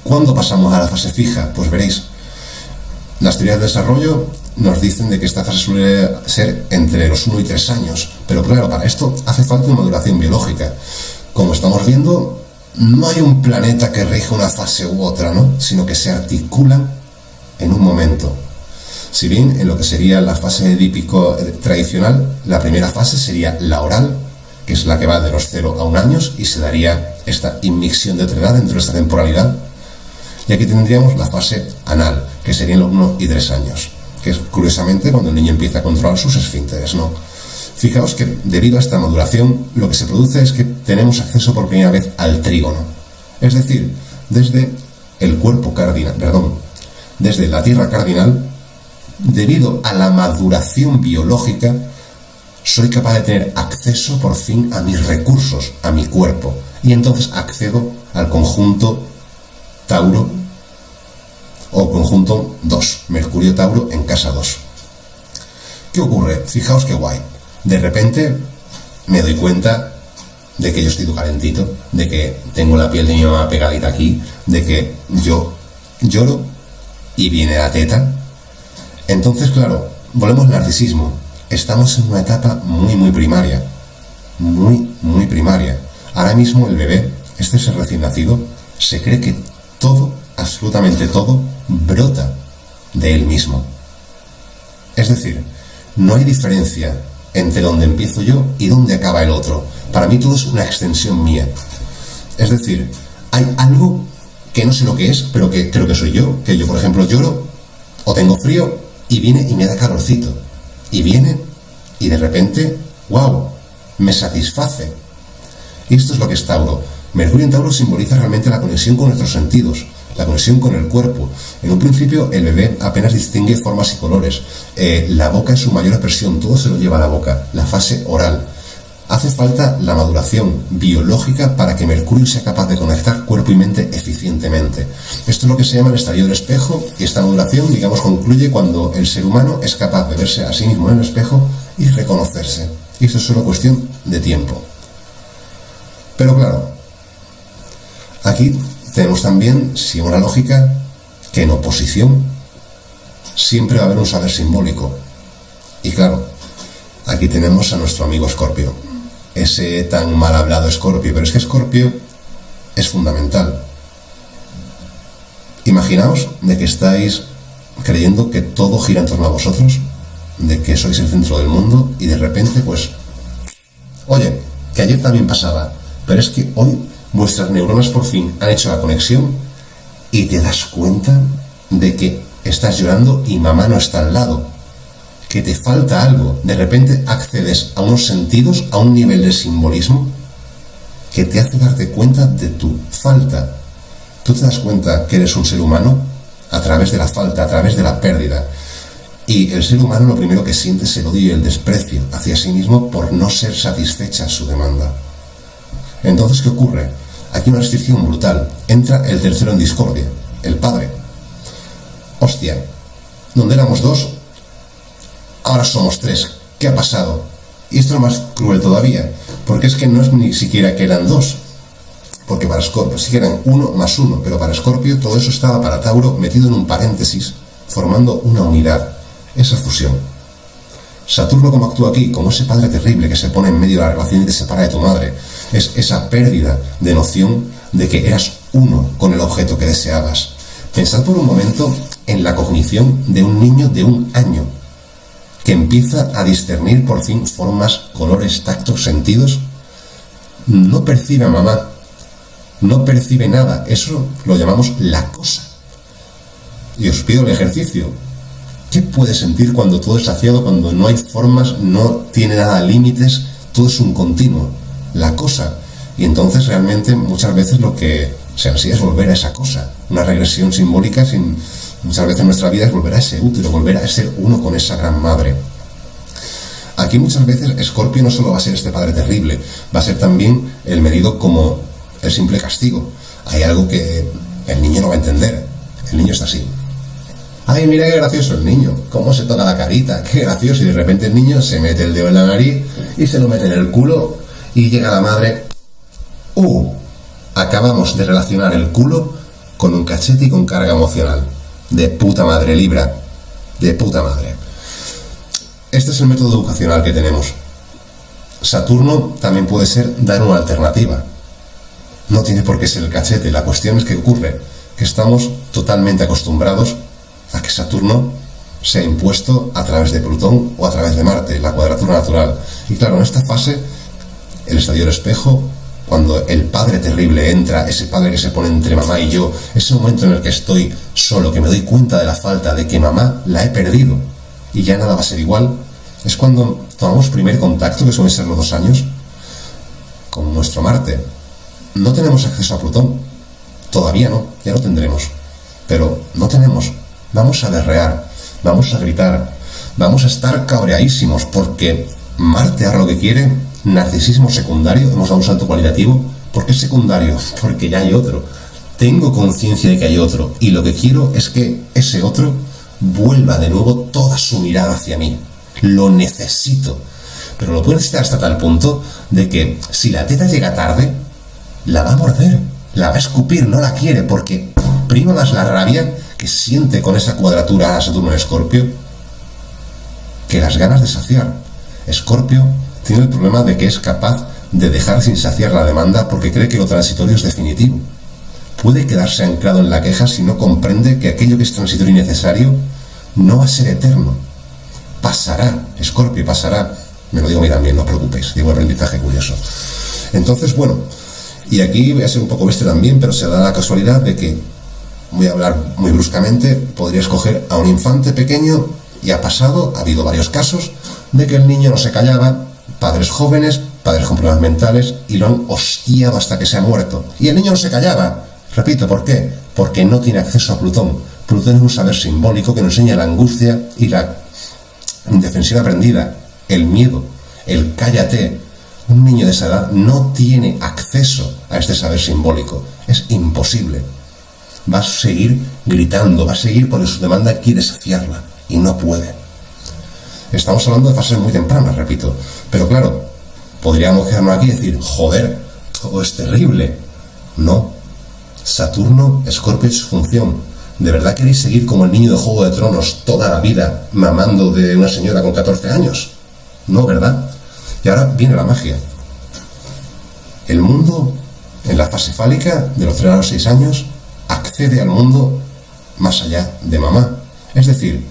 ¿cuándo pasamos a la fase fija? Pues veréis, las teorías de desarrollo nos dicen de que esta fase suele ser entre los 1 y 3 años, pero claro, para esto hace falta una maduración biológica. Como estamos viendo, no hay un planeta que rija una fase u otra, ¿no? Sino que se articulan en un momento. Si bien en lo que sería la fase edípico tradicional, la primera fase sería la oral, que es la que va de los 0 a 1 año, y se daría esta inmixción de otra edad dentro de esta temporalidad. Y aquí tendríamos la fase anal, que serían los 1 y 3 años, que es curiosamente cuando el niño empieza a controlar sus esfínteres, ¿no? Fijaos que debido a esta maduración, lo que se produce es que tenemos acceso por primera vez al trígono. Es decir, desde el cuerpo cardinal, desde la tierra cardinal, debido a la maduración biológica, soy capaz de tener acceso por fin a mis recursos, a mi cuerpo, y entonces accedo al conjunto Tauro o conjunto 2, Mercurio-Tauro en casa 2. ¿Qué ocurre? Fijaos qué guay. De repente me doy cuenta de que yo estoy calentito, de que tengo la piel de mi mamá pegadita aquí, de que yo lloro y viene la teta. Entonces, claro, volvemos al narcisismo. Estamos en una etapa muy primaria, muy primaria. Ahora mismo el bebé, este es el recién nacido, se cree que todo, absolutamente todo, brota de él mismo. Es decir, no hay diferencia entre donde empiezo yo y donde acaba el otro. Para mí todo es una extensión mía. Es decir, hay algo que no sé lo que es, pero que creo que soy yo, que yo, por ejemplo, lloro o tengo frío y viene y me da calorcito. Y viene y de repente, wow, me satisface. Y esto es lo que es Tauro. Mercurio en Tauro simboliza realmente la conexión con nuestros sentidos, la conexión con el cuerpo. En un principio el bebé apenas distingue formas y colores. La boca es su mayor expresión, todo se lo lleva a la boca, la fase oral. Hace falta la maduración biológica para que Mercurio sea capaz de conectar cuerpo y mente eficientemente. Esto es lo que se llama el estadio del espejo, y esta maduración, digamos, concluye cuando el ser humano es capaz de verse a sí mismo en el espejo y reconocerse. Y esto es solo cuestión de tiempo. Pero claro, aquí tenemos también, si una lógica, que en oposición siempre va a haber un saber simbólico. Y claro, aquí tenemos a nuestro amigo Escorpio, ese tan mal hablado Escorpio, pero es que Escorpio es fundamental. Imaginaos de que estáis creyendo que todo gira en torno a vosotros, de que sois el centro del mundo, y de repente pues, oye, que ayer también pasaba, pero es que hoy vuestras neuronas por fin han hecho la conexión y te das cuenta de que estás llorando y mamá no está al lado, que te falta algo. De repente accedes a unos sentidos, a un nivel de simbolismo que te hace darte cuenta de tu falta. Tú te das cuenta que eres un ser humano a través de la falta, a través de la pérdida. Y el ser humano lo primero que siente es el odio y el desprecio hacia sí mismo por no ser satisfecha su demanda. Entonces, ¿qué ocurre? Aquí una restricción brutal. Entra el tercero en discordia, el padre. Hostia, donde éramos dos, ahora somos tres. ¿Qué ha pasado? Y esto es más cruel todavía, porque es que no es ni siquiera que eran dos, porque para Escorpio sí que eran 1 más 1, pero para Escorpio todo eso estaba para Tauro metido en un paréntesis, formando una unidad, esa fusión. Saturno, como actúa aquí, como ese padre terrible que se pone en medio de la relación y te separa de tu madre, es esa pérdida de noción de que eras uno con el objeto que deseabas. Pensad por un momento en la cognición de un niño de 1 año, que empieza a discernir por fin formas, colores, tactos, sentidos. No percibe a mamá, no percibe nada, eso lo llamamos la cosa. Y os pido el ejercicio. ¿Qué puedes sentir cuando todo es saciado, cuando no hay formas, no tiene nada límites, todo es un continuo? La cosa. Y entonces realmente muchas veces lo que se ansía es volver a esa cosa. Una regresión simbólica muchas veces en nuestra vida es volver a ese útero, volver a ser uno con esa gran madre. Aquí muchas veces Escorpio no solo va a ser este padre terrible, va a ser también el medido como el simple castigo. Hay algo que el niño no va a entender. El niño está así. Ay, mira qué gracioso el niño, cómo se toca la carita, qué gracioso. Y de repente el niño se mete el dedo en la nariz y se lo mete en el culo y llega la madre. Acabamos de relacionar el culo con un cachete y con carga emocional. De puta madre, Libra. De puta madre. Este es el método educacional que tenemos. Saturno también puede ser dar una alternativa. No tiene por qué ser el cachete. La cuestión es que ocurre que estamos totalmente acostumbrados a que Saturno sea impuesto a través de Plutón o a través de Marte, la cuadratura natural. Y claro, en esta fase, el estadio del espejo, cuando el padre terrible entra, ese padre que se pone entre mamá y yo, ese momento en el que estoy solo, que me doy cuenta de la falta, de que mamá la he perdido y ya nada va a ser igual, es cuando tomamos primer contacto, que suelen ser los 2 años, con nuestro Marte. No tenemos acceso a Plutón, todavía no, ya lo tendremos, pero no tenemos. Vamos a berrear, vamos a gritar, vamos a estar cabreadísimos porque Marte hará lo que quiere, narcisismo secundario, hemos dado un salto cualitativo. ¿Por qué secundario? Porque ya hay otro. Tengo conciencia de que hay otro y lo que quiero es que ese otro vuelva de nuevo toda su mirada hacia mí. Lo necesito, pero lo puedo necesitar hasta tal punto de que si la teta llega tarde, la va a morder, la va a escupir, no la quiere porque prima más la rabia que siente con esa cuadratura a Saturno en Escorpio que las ganas de saciar. Escorpio tiene el problema de que es capaz de dejar sin saciar la demanda porque cree que lo transitorio es definitivo. Puede quedarse anclado en la queja si no comprende que aquello que es transitorio y necesario no va a ser eterno. Pasará, Escorpio pasará. Me lo digo a mí también, no os preocupéis, digo aprendizaje curioso. Entonces, bueno, y aquí voy a ser un poco bestia también, pero se da la casualidad de que, voy a hablar muy bruscamente, podría escoger a un infante pequeño y ha habido varios casos de que el niño no se callaba, padres jóvenes, padres con problemas mentales, y lo han hostiado hasta que se ha muerto. Y el niño no se callaba. Repito, ¿por qué? Porque no tiene acceso a Plutón. Plutón es un saber simbólico que nos enseña la angustia y la indefensión aprendida, el miedo, el cállate. Un niño de esa edad no tiene acceso a este saber simbólico. Es imposible. Va a seguir gritando, va a seguir porque su demanda quiere saciarla y no puede. Estamos hablando de fases muy tempranas, repito. Pero claro, podríamos quedarnos aquí y decir, joder, todo es terrible. No. Saturno, Escorpio es su función. ¿De verdad queréis seguir como el niño de Juego de Tronos toda la vida mamando de una señora con 14 años? No, ¿verdad? Y ahora viene la magia. El mundo, en la fase fálica, de los 3 a los 6 años, accede al mundo más allá de mamá. Es decir,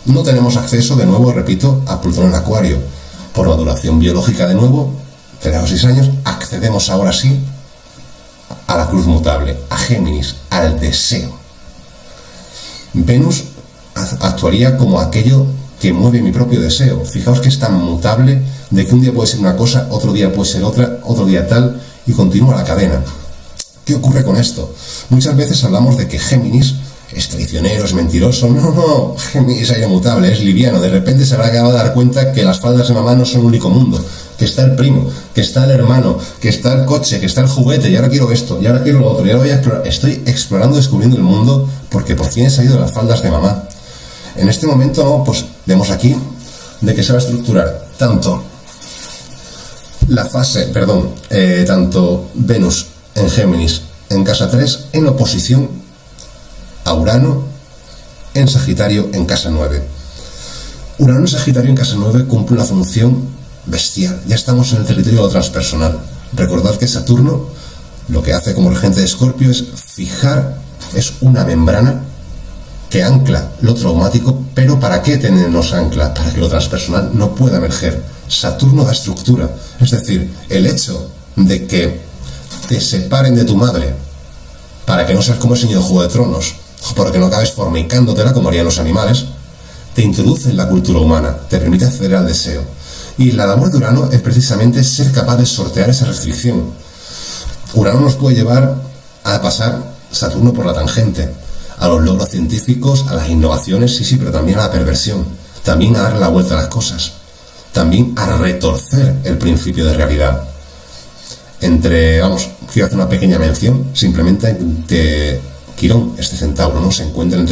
no tenemos acceso, de nuevo, repito, a Plutón en Acuario. Por maduración biológica, de nuevo, 3 a los 6 años, accedemos ahora sí a la cruz mutable, a Géminis, al deseo. Venus actuaría como aquello que mueve mi propio deseo. Fijaos que es tan mutable de que un día puede ser una cosa, otro día puede ser otra, otro día tal, y continúa la cadena. ¿Qué ocurre con esto? Muchas veces hablamos de que Géminis es traicionero, es mentiroso. No, Géminis es mutable, es liviano. De repente se habrá acabado de dar cuenta que las faldas de mamá no son un único mundo, que está el primo, que está el hermano, que está el coche, que está el juguete, y ahora quiero esto, y ahora quiero lo otro, y ahora voy a explorar. Estoy explorando, descubriendo el mundo, porque por fin he salido de las faldas de mamá. En este momento, pues vemos aquí de que se va a estructurar tanto tanto Venus en Géminis en casa 3 en oposición a Urano en Sagitario en casa 9. Urano en Sagitario en casa 9 cumple una función bestial. Ya estamos en el territorio de lo transpersonal. Recordad que Saturno lo que hace como regente de Escorpio es fijar, es una membrana que ancla lo traumático, pero ¿para qué tenernos ancla? Para que lo transpersonal no pueda emerger. Saturno da estructura, es decir, el hecho de que te separen de tu madre para que no seas como ese niño de Juego de Tronos, o para que no acabes fornicándotela como harían los animales, te introduce en la cultura humana, te permite acceder al deseo. Y la labor de Urano es precisamente ser capaz de sortear esa restricción. Urano nos puede llevar a pasar Saturno por la tangente, a los logros científicos, a las innovaciones, sí, pero también a la perversión, también a darle la vuelta a las cosas, también a retorcer el principio de realidad. Quiero hacer una pequeña mención, simplemente que Quirón, este centauro, ¿no?, se encuentra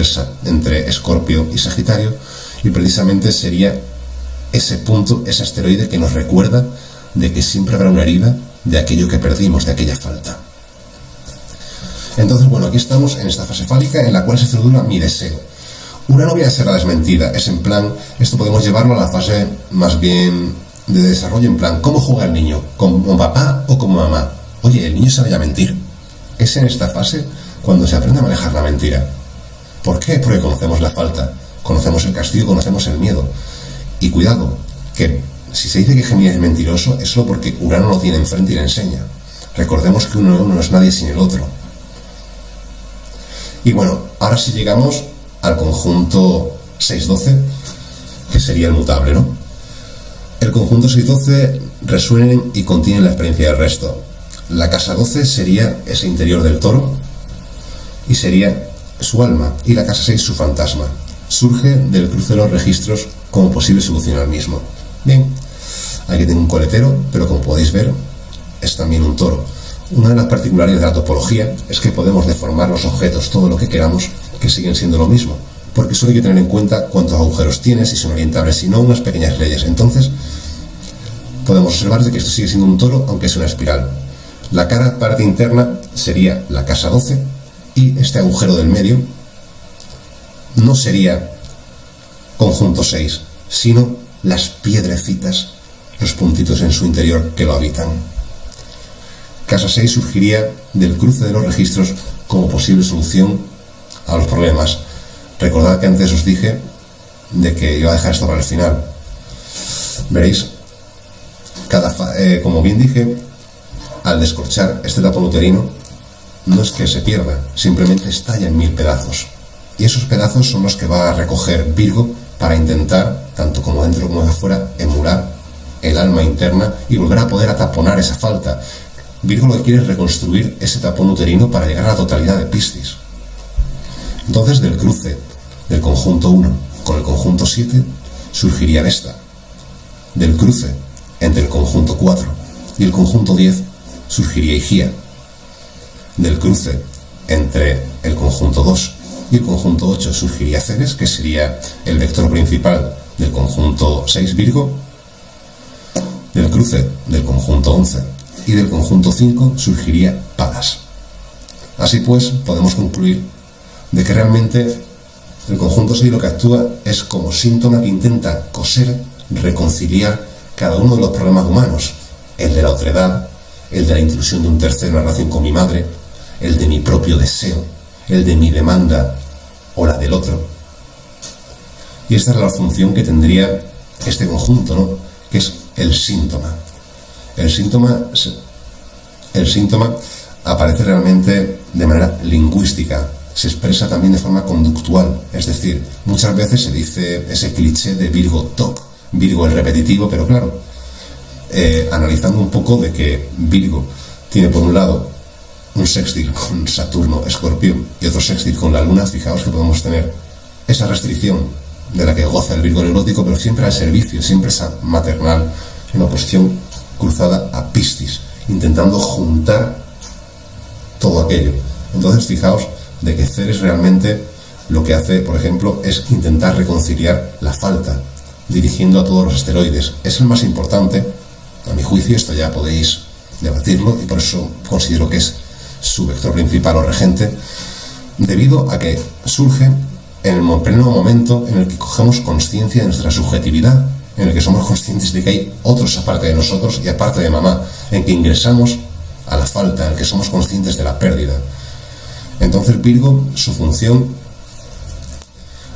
entre Escorpio y Sagitario, y precisamente sería ese punto, ese asteroide que nos recuerda de que siempre habrá una herida de aquello que perdimos, de aquella falta. Entonces, bueno, aquí estamos en esta fase fálica en la cual se estructura mi deseo. Urano viene a ser la desmentida, es en plan, esto podemos llevarlo a la fase más bien de desarrollo, en plan, ¿cómo juega el niño? ¿Como papá o como mamá? Oye, ¿el niño sabe ya mentir? Es en esta fase cuando se aprende a manejar la mentira. ¿Por qué? Porque conocemos la falta, conocemos el castigo, conocemos el miedo. Y cuidado, que si se dice que Géminis es mentiroso, es solo porque Urano lo tiene enfrente y le enseña. Recordemos que uno no es nadie sin el otro. Y bueno, ahora sí llegamos al conjunto 6-12, que sería el mutable, ¿no? El conjunto 6-12 resuenen y contienen la experiencia del resto. La casa 12 sería ese interior del toro y sería su alma, y la casa 6 su fantasma. Surge del cruce de los registros como posible solución al mismo. Bien, aquí tengo un coletero, pero como podéis ver, es también un toro. Una de las particularidades de la topología es que podemos deformar los objetos, todo lo que queramos, que siguen siendo lo mismo, porque solo hay que tener en cuenta cuántos agujeros tiene, si son orientables, si no, unas pequeñas leyes. Entonces, podemos observar que esto sigue siendo un toro, aunque es una espiral. La parte interna sería la casa 12, y este agujero del medio no sería conjunto 6, sino las piedrecitas, los puntitos en su interior que lo habitan. Casa 6 surgiría del cruce de los registros como posible solución a los problemas. Recordad que antes os dije de que iba a dejar esto para el final. Veréis, como bien dije, al descorchar este tapón uterino, no es que se pierda, simplemente estalla en 1000 pedazos. Y esos pedazos son los que va a recoger Virgo para intentar, tanto como dentro como de afuera, emular el alma interna y volver a poder ataponar esa falta. Virgo lo que quiere es reconstruir ese tapón uterino para llegar a la totalidad de Piscis. Entonces, del cruce del conjunto 1 con el conjunto 7 surgiría Vesta. Del cruce entre el conjunto 4 y el conjunto 10 surgiría Higía. Del cruce entre el conjunto 2 y el conjunto 8 surgiría Ceres, que sería el vector principal del conjunto 6 Virgo. Del cruce del conjunto 11 y del conjunto 5 surgiría Palas. Así pues, podemos concluir de que realmente el conjunto 6 lo que actúa es como síntoma que intenta coser, reconciliar cada uno de los problemas humanos, el de la otredad, el de la intrusión de un tercero en la relación con mi madre, el de mi propio deseo, el de mi demanda o la del otro. Y esta es la función que tendría este conjunto, ¿no? Que es el síntoma. El síntoma aparece realmente de manera lingüística, se expresa también de forma conductual, es decir, muchas veces se dice ese cliché de Virgo toc, Virgo el repetitivo, pero claro, analizando un poco de que Virgo tiene por un lado un sextil con Saturno, Escorpio, y otro sextil con la Luna, fijaos que podemos tener esa restricción de la que goza el Virgo neurótico, pero siempre al servicio, siempre esa maternal, en oposición cruzada a Piscis, intentando juntar todo aquello. Entonces, fijaos de que Ceres realmente lo que hace, por ejemplo, es intentar reconciliar la falta, dirigiendo a todos los asteroides. Es el más importante, a mi juicio, esto ya podéis debatirlo, y por eso considero que es su vector principal o regente, debido a que surge en el pleno momento en el que cogemos conciencia de nuestra subjetividad, en el que somos conscientes de que hay otros aparte de nosotros y aparte de mamá, en que ingresamos a la falta, en el que somos conscientes de la pérdida. Entonces Virgo, su función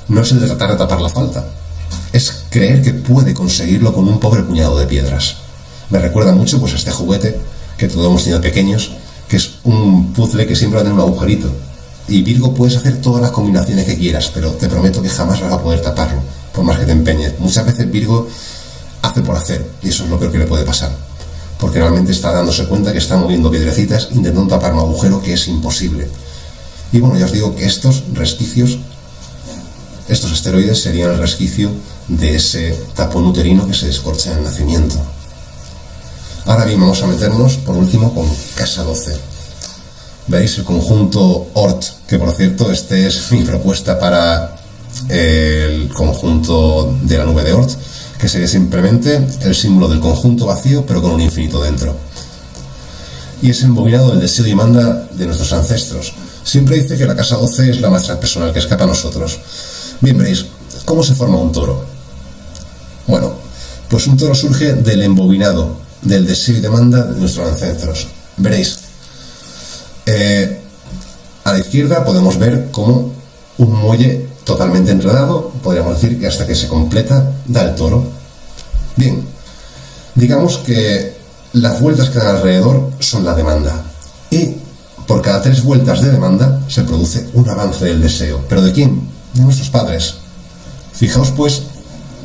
no es el de tratar de tapar la falta, es creer que puede conseguirlo con un pobre puñado de piedras. Me recuerda mucho pues este juguete que todos hemos tenido pequeños, que es un puzzle que siempre va a tener un agujerito. Y Virgo, puedes hacer todas las combinaciones que quieras, pero te prometo que jamás vas a poder taparlo, por más que te empeñes. Muchas veces Virgo hace por hacer, y eso es lo peor que le puede pasar, porque realmente está dándose cuenta que está moviendo piedrecitas intentando tapar un agujero que es imposible. Y bueno, ya os digo que estos resquicios, estos asteroides serían el resquicio de ese tapón uterino que se descorcha en el nacimiento. Ahora bien, vamos a meternos por último con casa 12. Veréis el conjunto Oort, que por cierto, este es mi propuesta para el conjunto de la nube de Oort, que sería simplemente el símbolo del conjunto vacío, pero con un infinito dentro. Y es embobinado del deseo y demanda de nuestros ancestros. Siempre dice que la casa 12 es la más transpersonal que escapa a nosotros. Bien, veréis, ¿cómo se forma un toro? Bueno, pues un toro surge del embobinado, del deseo y demanda de nuestros ancestros. Veréis, a la izquierda podemos ver como un muelle totalmente enredado, podríamos decir que hasta que se completa da el toro. Bien, digamos que las vueltas que dan alrededor son la demanda, y por cada 3 vueltas de demanda se produce un avance del deseo. ¿Pero de quién? De nuestros padres. Fijaos pues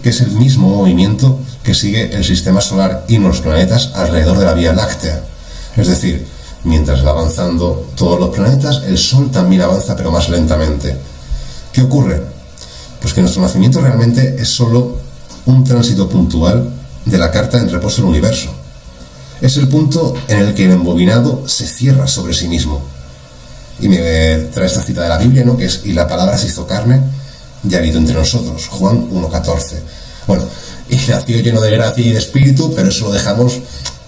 que es el mismo movimiento que sigue el sistema solar y los planetas alrededor de la Vía Láctea. Es decir, mientras va avanzando todos los planetas, el Sol también avanza, pero más lentamente. ¿Qué ocurre? Pues que nuestro nacimiento realmente es solo un tránsito puntual de la carta en reposo del universo. Es el punto en el que el embobinado se cierra sobre sí mismo. Y me trae esta cita de la Biblia, ¿no? Que es: y la palabra se hizo carne y habitó entre nosotros. Juan 1:14. Bueno, y nació lleno de gracia y de espíritu, pero eso lo dejamos.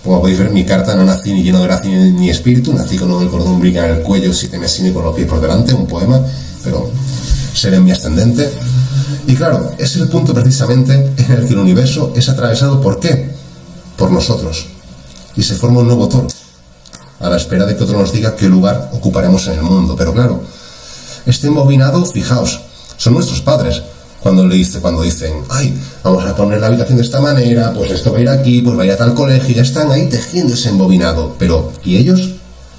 Como podéis ver, mi carta no nací ni lleno de gracia ni espíritu, nací con el cordón umbilical en el cuello, 7 meses y con los pies por delante, un poema, pero seré mi ascendente. Y claro, es el punto precisamente en el que el universo es atravesado. ¿Por qué? Por nosotros. Y se forma un nuevo toro, a la espera de que otro nos diga qué lugar ocuparemos en el mundo. Pero claro, este embobinado, fijaos, son nuestros padres. Cuando dicen, ay, vamos a poner la habitación de esta manera, pues esto va a ir aquí, pues va a ir a tal colegio, ya están ahí tejiendo ese embobinado. Pero, ¿y ellos?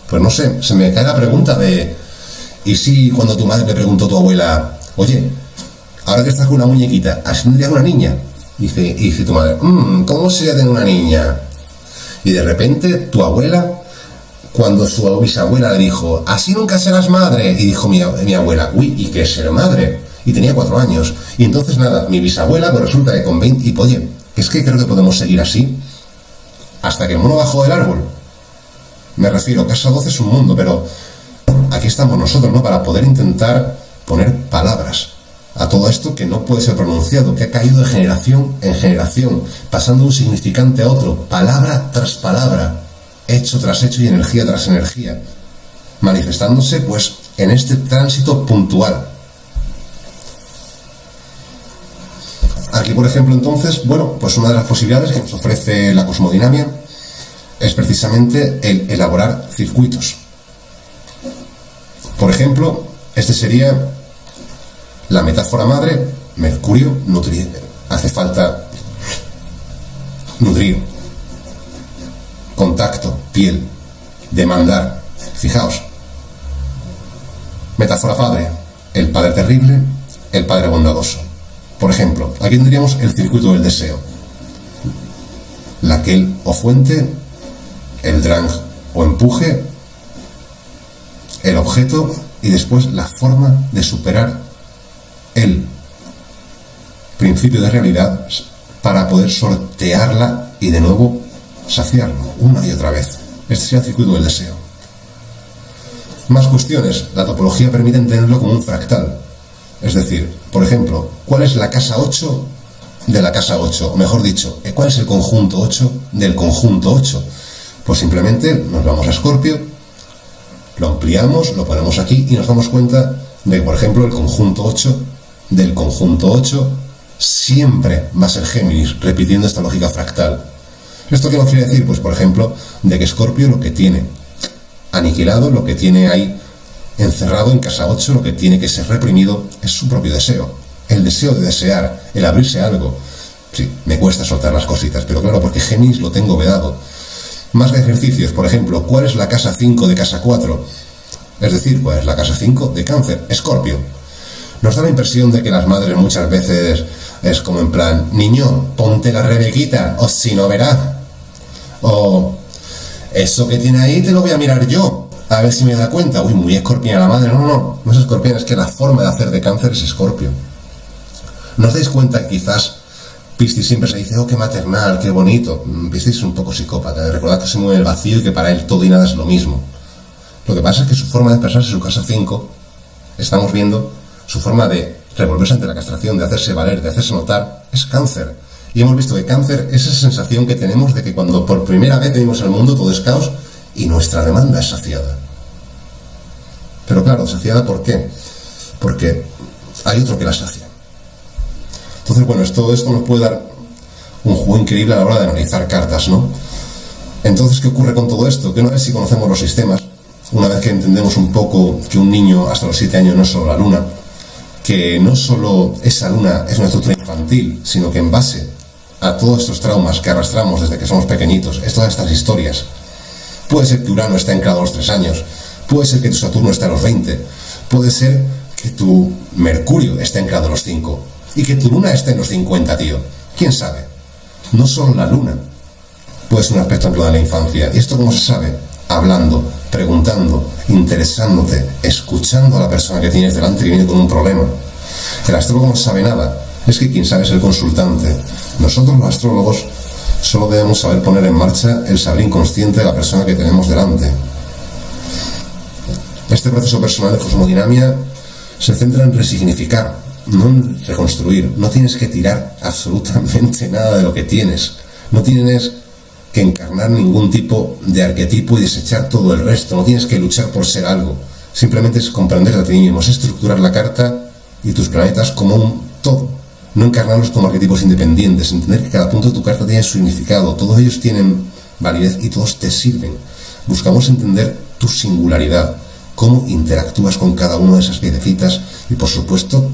Pues no sé, se me cae la pregunta de, ¿y si cuando tu madre le preguntó a tu abuela, oye, ahora que estás con una muñequita, ¿así tendrías una niña? Dice tu madre, ¿cómo sería tener una niña? Y de repente tu abuela, cuando su bisabuela le dijo, así nunca serás madre, y dijo mi abuela, uy, ¿y qué es ser madre? Y tenía 4 años. Y entonces nada, mi bisabuela, pues resulta que con 20, y oye, es que creo que podemos seguir así hasta que el mono bajó del árbol. Me refiero, Casa 12 es un mundo, pero aquí estamos nosotros, ¿no? Para poder intentar poner palabras a todo esto que no puede ser pronunciado, que ha caído de generación en generación, pasando de un significante a otro, palabra tras palabra, hecho tras hecho y energía tras energía, manifestándose pues en este tránsito puntual. Aquí, por ejemplo, entonces, bueno, pues una de las posibilidades que nos ofrece la cosmodinamia es precisamente el elaborar circuitos. Por ejemplo, este sería la metáfora madre, Mercurio, nutrir. Hace falta nutrir, contacto, piel, demandar. Fijaos. Metáfora padre, el padre terrible, el padre bondadoso. Por ejemplo, aquí tendríamos el circuito del deseo. La quel o fuente, el drang o empuje, el objeto y después la forma de superar el principio de realidad para poder sortearla y de nuevo saciarlo una y otra vez. Este sería el circuito del deseo. Más cuestiones. La topología permite entenderlo como un fractal. Es decir, por ejemplo, ¿cuál es la casa 8 de la casa 8? O mejor dicho, ¿cuál es el conjunto 8 del conjunto 8? Pues simplemente nos vamos a Escorpio, lo ampliamos, lo ponemos aquí y nos damos cuenta de que, por ejemplo, el conjunto 8 del conjunto 8 siempre va a ser Géminis, repitiendo esta lógica fractal. ¿Esto qué nos quiere decir? Pues, por ejemplo, de que Escorpio lo que tiene aniquilado, lo que tiene ahí encerrado en casa 8, lo que tiene que ser reprimido es su propio deseo. El deseo de desear, el abrirse a algo. Sí, me cuesta soltar las cositas, pero claro, porque Géminis lo tengo vedado. Más de ejercicios, por ejemplo, ¿cuál es la casa 5 de casa 4? Es decir, ¿cuál es la casa 5 de Cáncer? Escorpio. Nos da la impresión de que las madres muchas veces es como en plan, niño, ponte la Rebequita, o si no verá. O, eso que tiene ahí te lo voy a mirar yo, a ver si me da cuenta. Uy, muy escorpiana la madre. No es escorpiana, es que la forma de hacer de Cáncer es Escorpio. ¿No os dais cuenta que quizás Piscis siempre se dice, oh, qué maternal, qué bonito? Piscis es un poco psicópata, recordad que se mueve en el vacío y que para él todo y nada es lo mismo. Lo que pasa es que su forma de expresarse, su casa 5, estamos viendo su forma de revolverse ante la castración, de hacerse valer, de hacerse notar, es Cáncer. Y hemos visto que Cáncer es esa sensación que tenemos de que cuando por primera vez venimos al mundo todo es caos y nuestra demanda es saciada. Pero claro, saciada ¿por qué? Porque hay otro que la sacia. Entonces, bueno, todo esto nos puede dar un juego increíble a la hora de analizar cartas, ¿no? Entonces, ¿qué ocurre con todo esto? Que una vez si conocemos los sistemas, una vez que entendemos un poco que un niño hasta los 7 años no es solo la luna, que no solo esa luna es una estructura infantil, sino que en base a todos estos traumas que arrastramos desde que somos pequeñitos, es todas estas historias, puede ser que Urano esté anclado a los 3 años, puede ser que tu Saturno esté a los 20, puede ser que tu Mercurio esté anclado a los 5, y que tu luna esté en los 50, tío. ¿Quién sabe? No solo la luna puede ser un aspecto anclado de la infancia. ¿Y esto cómo se sabe? Hablando, preguntando, interesándote, escuchando a la persona que tienes delante que viene con un problema. El astrólogo no sabe nada. Es que quien sabe es el consultante. Nosotros los astrólogos solo debemos saber poner en marcha el saber inconsciente de la persona que tenemos delante. Este proceso personal de cosmodinamia se centra en resignificar, no en reconstruir. No tienes que tirar absolutamente nada de lo que tienes. No tienes que encarnar ningún tipo de arquetipo y desechar todo el resto. No tienes que luchar por ser algo. Simplemente es comprenderte a ti mismo, es estructurar la carta y tus planetas como un todo. No encarnarlos como arquetipos independientes. Entender que cada punto de tu carta tiene su significado. Todos ellos tienen validez y todos te sirven. Buscamos entender tu singularidad, cómo interactúas con cada una de esas piedecitas y, por supuesto,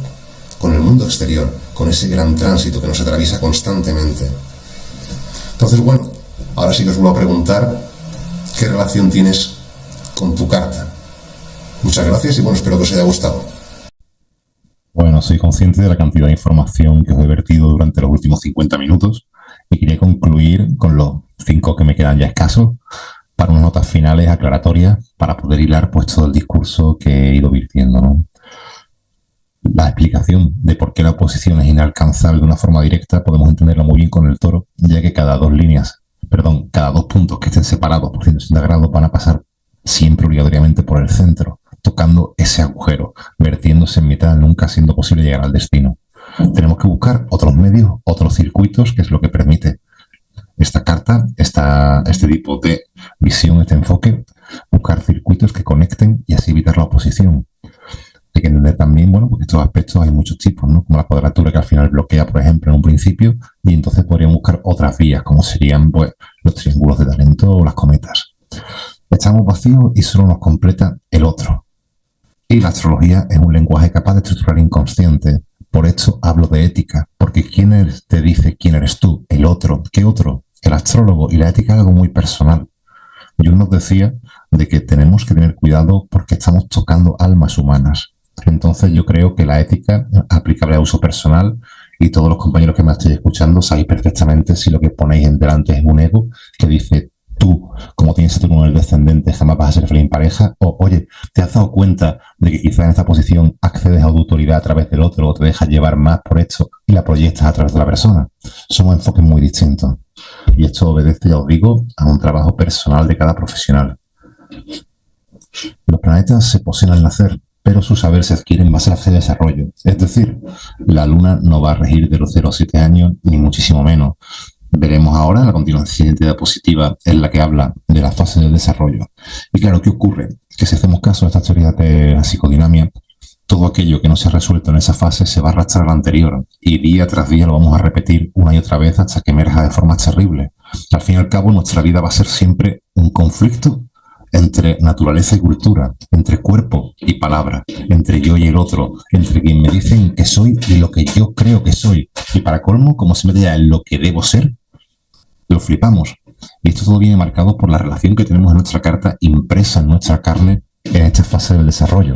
con el mundo exterior, con ese gran tránsito que nos atraviesa constantemente. Entonces, bueno, ahora sí que os vuelvo a preguntar qué relación tienes con tu carta. Muchas gracias y bueno, espero que os haya gustado. Bueno, Bueno, soy consciente de la cantidad de información que os he vertido durante los últimos 50 minutos y quería concluir con los 5 que me quedan ya escasos para unas notas finales aclaratorias para poder hilar pues todo el discurso que he ido virtiendo, ¿no? La explicación de por qué la oposición es inalcanzable de una forma directa podemos entenderlo muy bien con el toro, ya que cada dos puntos que estén separados por 180 grados van a pasar siempre obligatoriamente por el centro, tocando ese agujero, vertiéndose en mitad, nunca siendo posible llegar al destino. Tenemos que buscar otros medios, otros circuitos, que es lo que permite esta carta, este tipo de visión, este enfoque, buscar circuitos que conecten y así evitar la oposición. Hay que entender también, bueno, porque estos aspectos hay muchos tipos, ¿no? Como la cuadratura que al final bloquea, por ejemplo, en un principio, y entonces podríamos buscar otras vías, como serían, pues, los triángulos de talento o las cometas. Estamos vacíos y solo nos completa el otro. Y la astrología es un lenguaje capaz de estructurar inconsciente. Por esto hablo de ética, porque ¿quién te dice quién eres tú? El otro. ¿Qué otro? El astrólogo. Y la ética es algo muy personal. Jung nos decía de que tenemos que tener cuidado porque estamos tocando almas humanas. Entonces yo creo que la ética aplicable a uso personal, y todos los compañeros que me estéis escuchando sabéis perfectamente si lo que ponéis en delante es un ego que dice tú, como tienes Saturno en el descendente, jamás vas a ser feliz en pareja, o oye, ¿te has dado cuenta de que quizás en esta posición accedes a tu autoridad a través del otro o te dejas llevar más por esto y la proyectas a través de la persona? Somos enfoques muy distintos. Y esto obedece, ya os digo, a un trabajo personal de cada profesional. Los planetas se poseen al nacer, pero su saber se adquiere en base a ese desarrollo. Es decir, la Luna no va a regir de los 0 a 7 años, ni muchísimo menos. Veremos ahora la continuación de diapositiva en la que habla de la fase del desarrollo. Y claro, ¿qué ocurre? Que si hacemos caso a esta teoría de la psicodinamia, todo aquello que no se ha resuelto en esa fase se va a arrastrar a la anterior y día tras día lo vamos a repetir una y otra vez hasta que emerja de forma terrible. Al fin y al cabo, nuestra vida va a ser siempre un conflicto entre naturaleza y cultura, entre cuerpo y palabra, entre yo y el otro, entre quien me dicen que soy y lo que yo creo que soy. Y para colmo, como se me diga en lo que debo ser, lo flipamos. Y esto todo viene marcado por la relación que tenemos en nuestra carta impresa en nuestra carne en esta fase del desarrollo.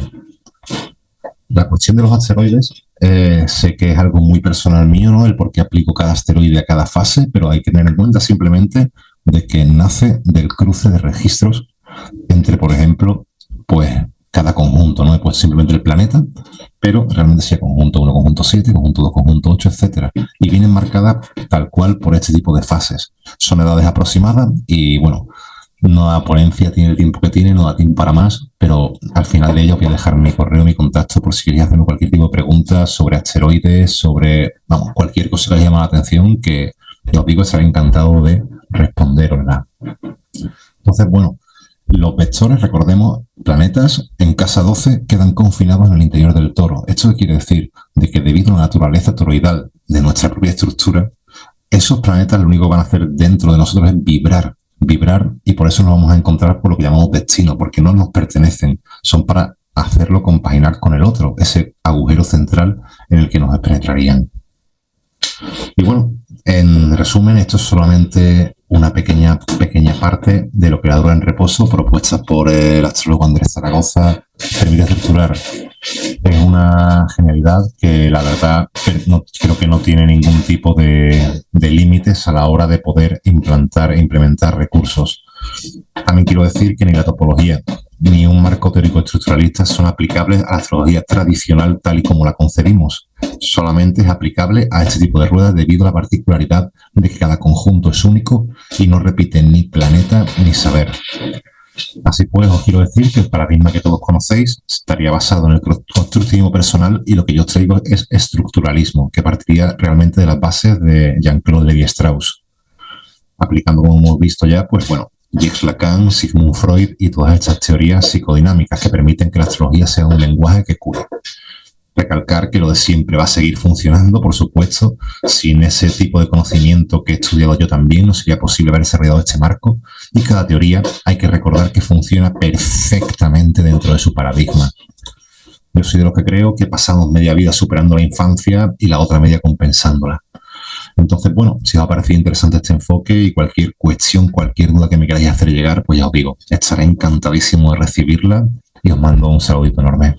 La cuestión de los asteroides, sé que es algo muy personal mío, ¿no? El por qué aplico cada asteroide a cada fase, pero hay que tener en cuenta simplemente de que nace del cruce de registros entre, por ejemplo, pues cada conjunto, ¿no? Pues simplemente el planeta, pero realmente sea conjunto 1, conjunto 7, conjunto 2, conjunto 8, etcétera. Y vienen marcadas tal cual por este tipo de fases. Son edades aproximadas y, bueno, no da ponencia, tiene el tiempo que tiene, no da tiempo para más, pero al final de ello voy a dejar mi correo, mi contacto, por si queréis hacerme cualquier tipo de preguntas sobre asteroides, sobre, vamos, cualquier cosa que os llame la atención, que os digo, estaré encantado de responderosla. Entonces, bueno, los vectores, recordemos, planetas en casa 12 quedan confinados en el interior del toro. ¿Esto quiere decir? De que debido a la naturaleza toroidal de nuestra propia estructura, esos planetas lo único que van a hacer dentro de nosotros es vibrar, y por eso nos vamos a encontrar por lo que llamamos destino, porque no nos pertenecen, son para hacerlo compaginar con el otro, ese agujero central en el que nos penetrarían. Y bueno, en resumen, esto es solamente una pequeña parte de lo que la Dura en Reposo, propuesta por el astrólogo Andrés Zaragoza, permite estructurar. Es una genialidad que la verdad creo que no tiene ningún tipo de límites a la hora de poder implantar e implementar recursos. También quiero decir que ni la topología ni un marco teórico estructuralista son aplicables a la astrología tradicional tal y como la concebimos. Solamente es aplicable a este tipo de ruedas debido a la particularidad de que cada conjunto es único y no repite ni planeta ni saber. Así pues, os quiero decir que el paradigma que todos conocéis estaría basado en el constructivismo personal y lo que yo os traigo es estructuralismo, que partiría realmente de las bases de Jean-Claude Lévi-Strauss. Aplicando, como hemos visto ya, pues bueno, Jacques Lacan, Sigmund Freud y todas estas teorías psicodinámicas que permiten que la astrología sea un lenguaje que cure. Recalcar que lo de siempre va a seguir funcionando, por supuesto. Sin ese tipo de conocimiento que he estudiado yo también, no sería posible haber desarrollado este marco. Y cada teoría hay que recordar que funciona perfectamente dentro de su paradigma. Yo soy de los que creo que pasamos media vida superando la infancia y la otra media compensándola. Entonces, bueno, si os ha parecido interesante este enfoque y cualquier cuestión, cualquier duda que me queráis hacer llegar, pues ya os digo, estaré encantadísimo de recibirla y os mando un saludito enorme.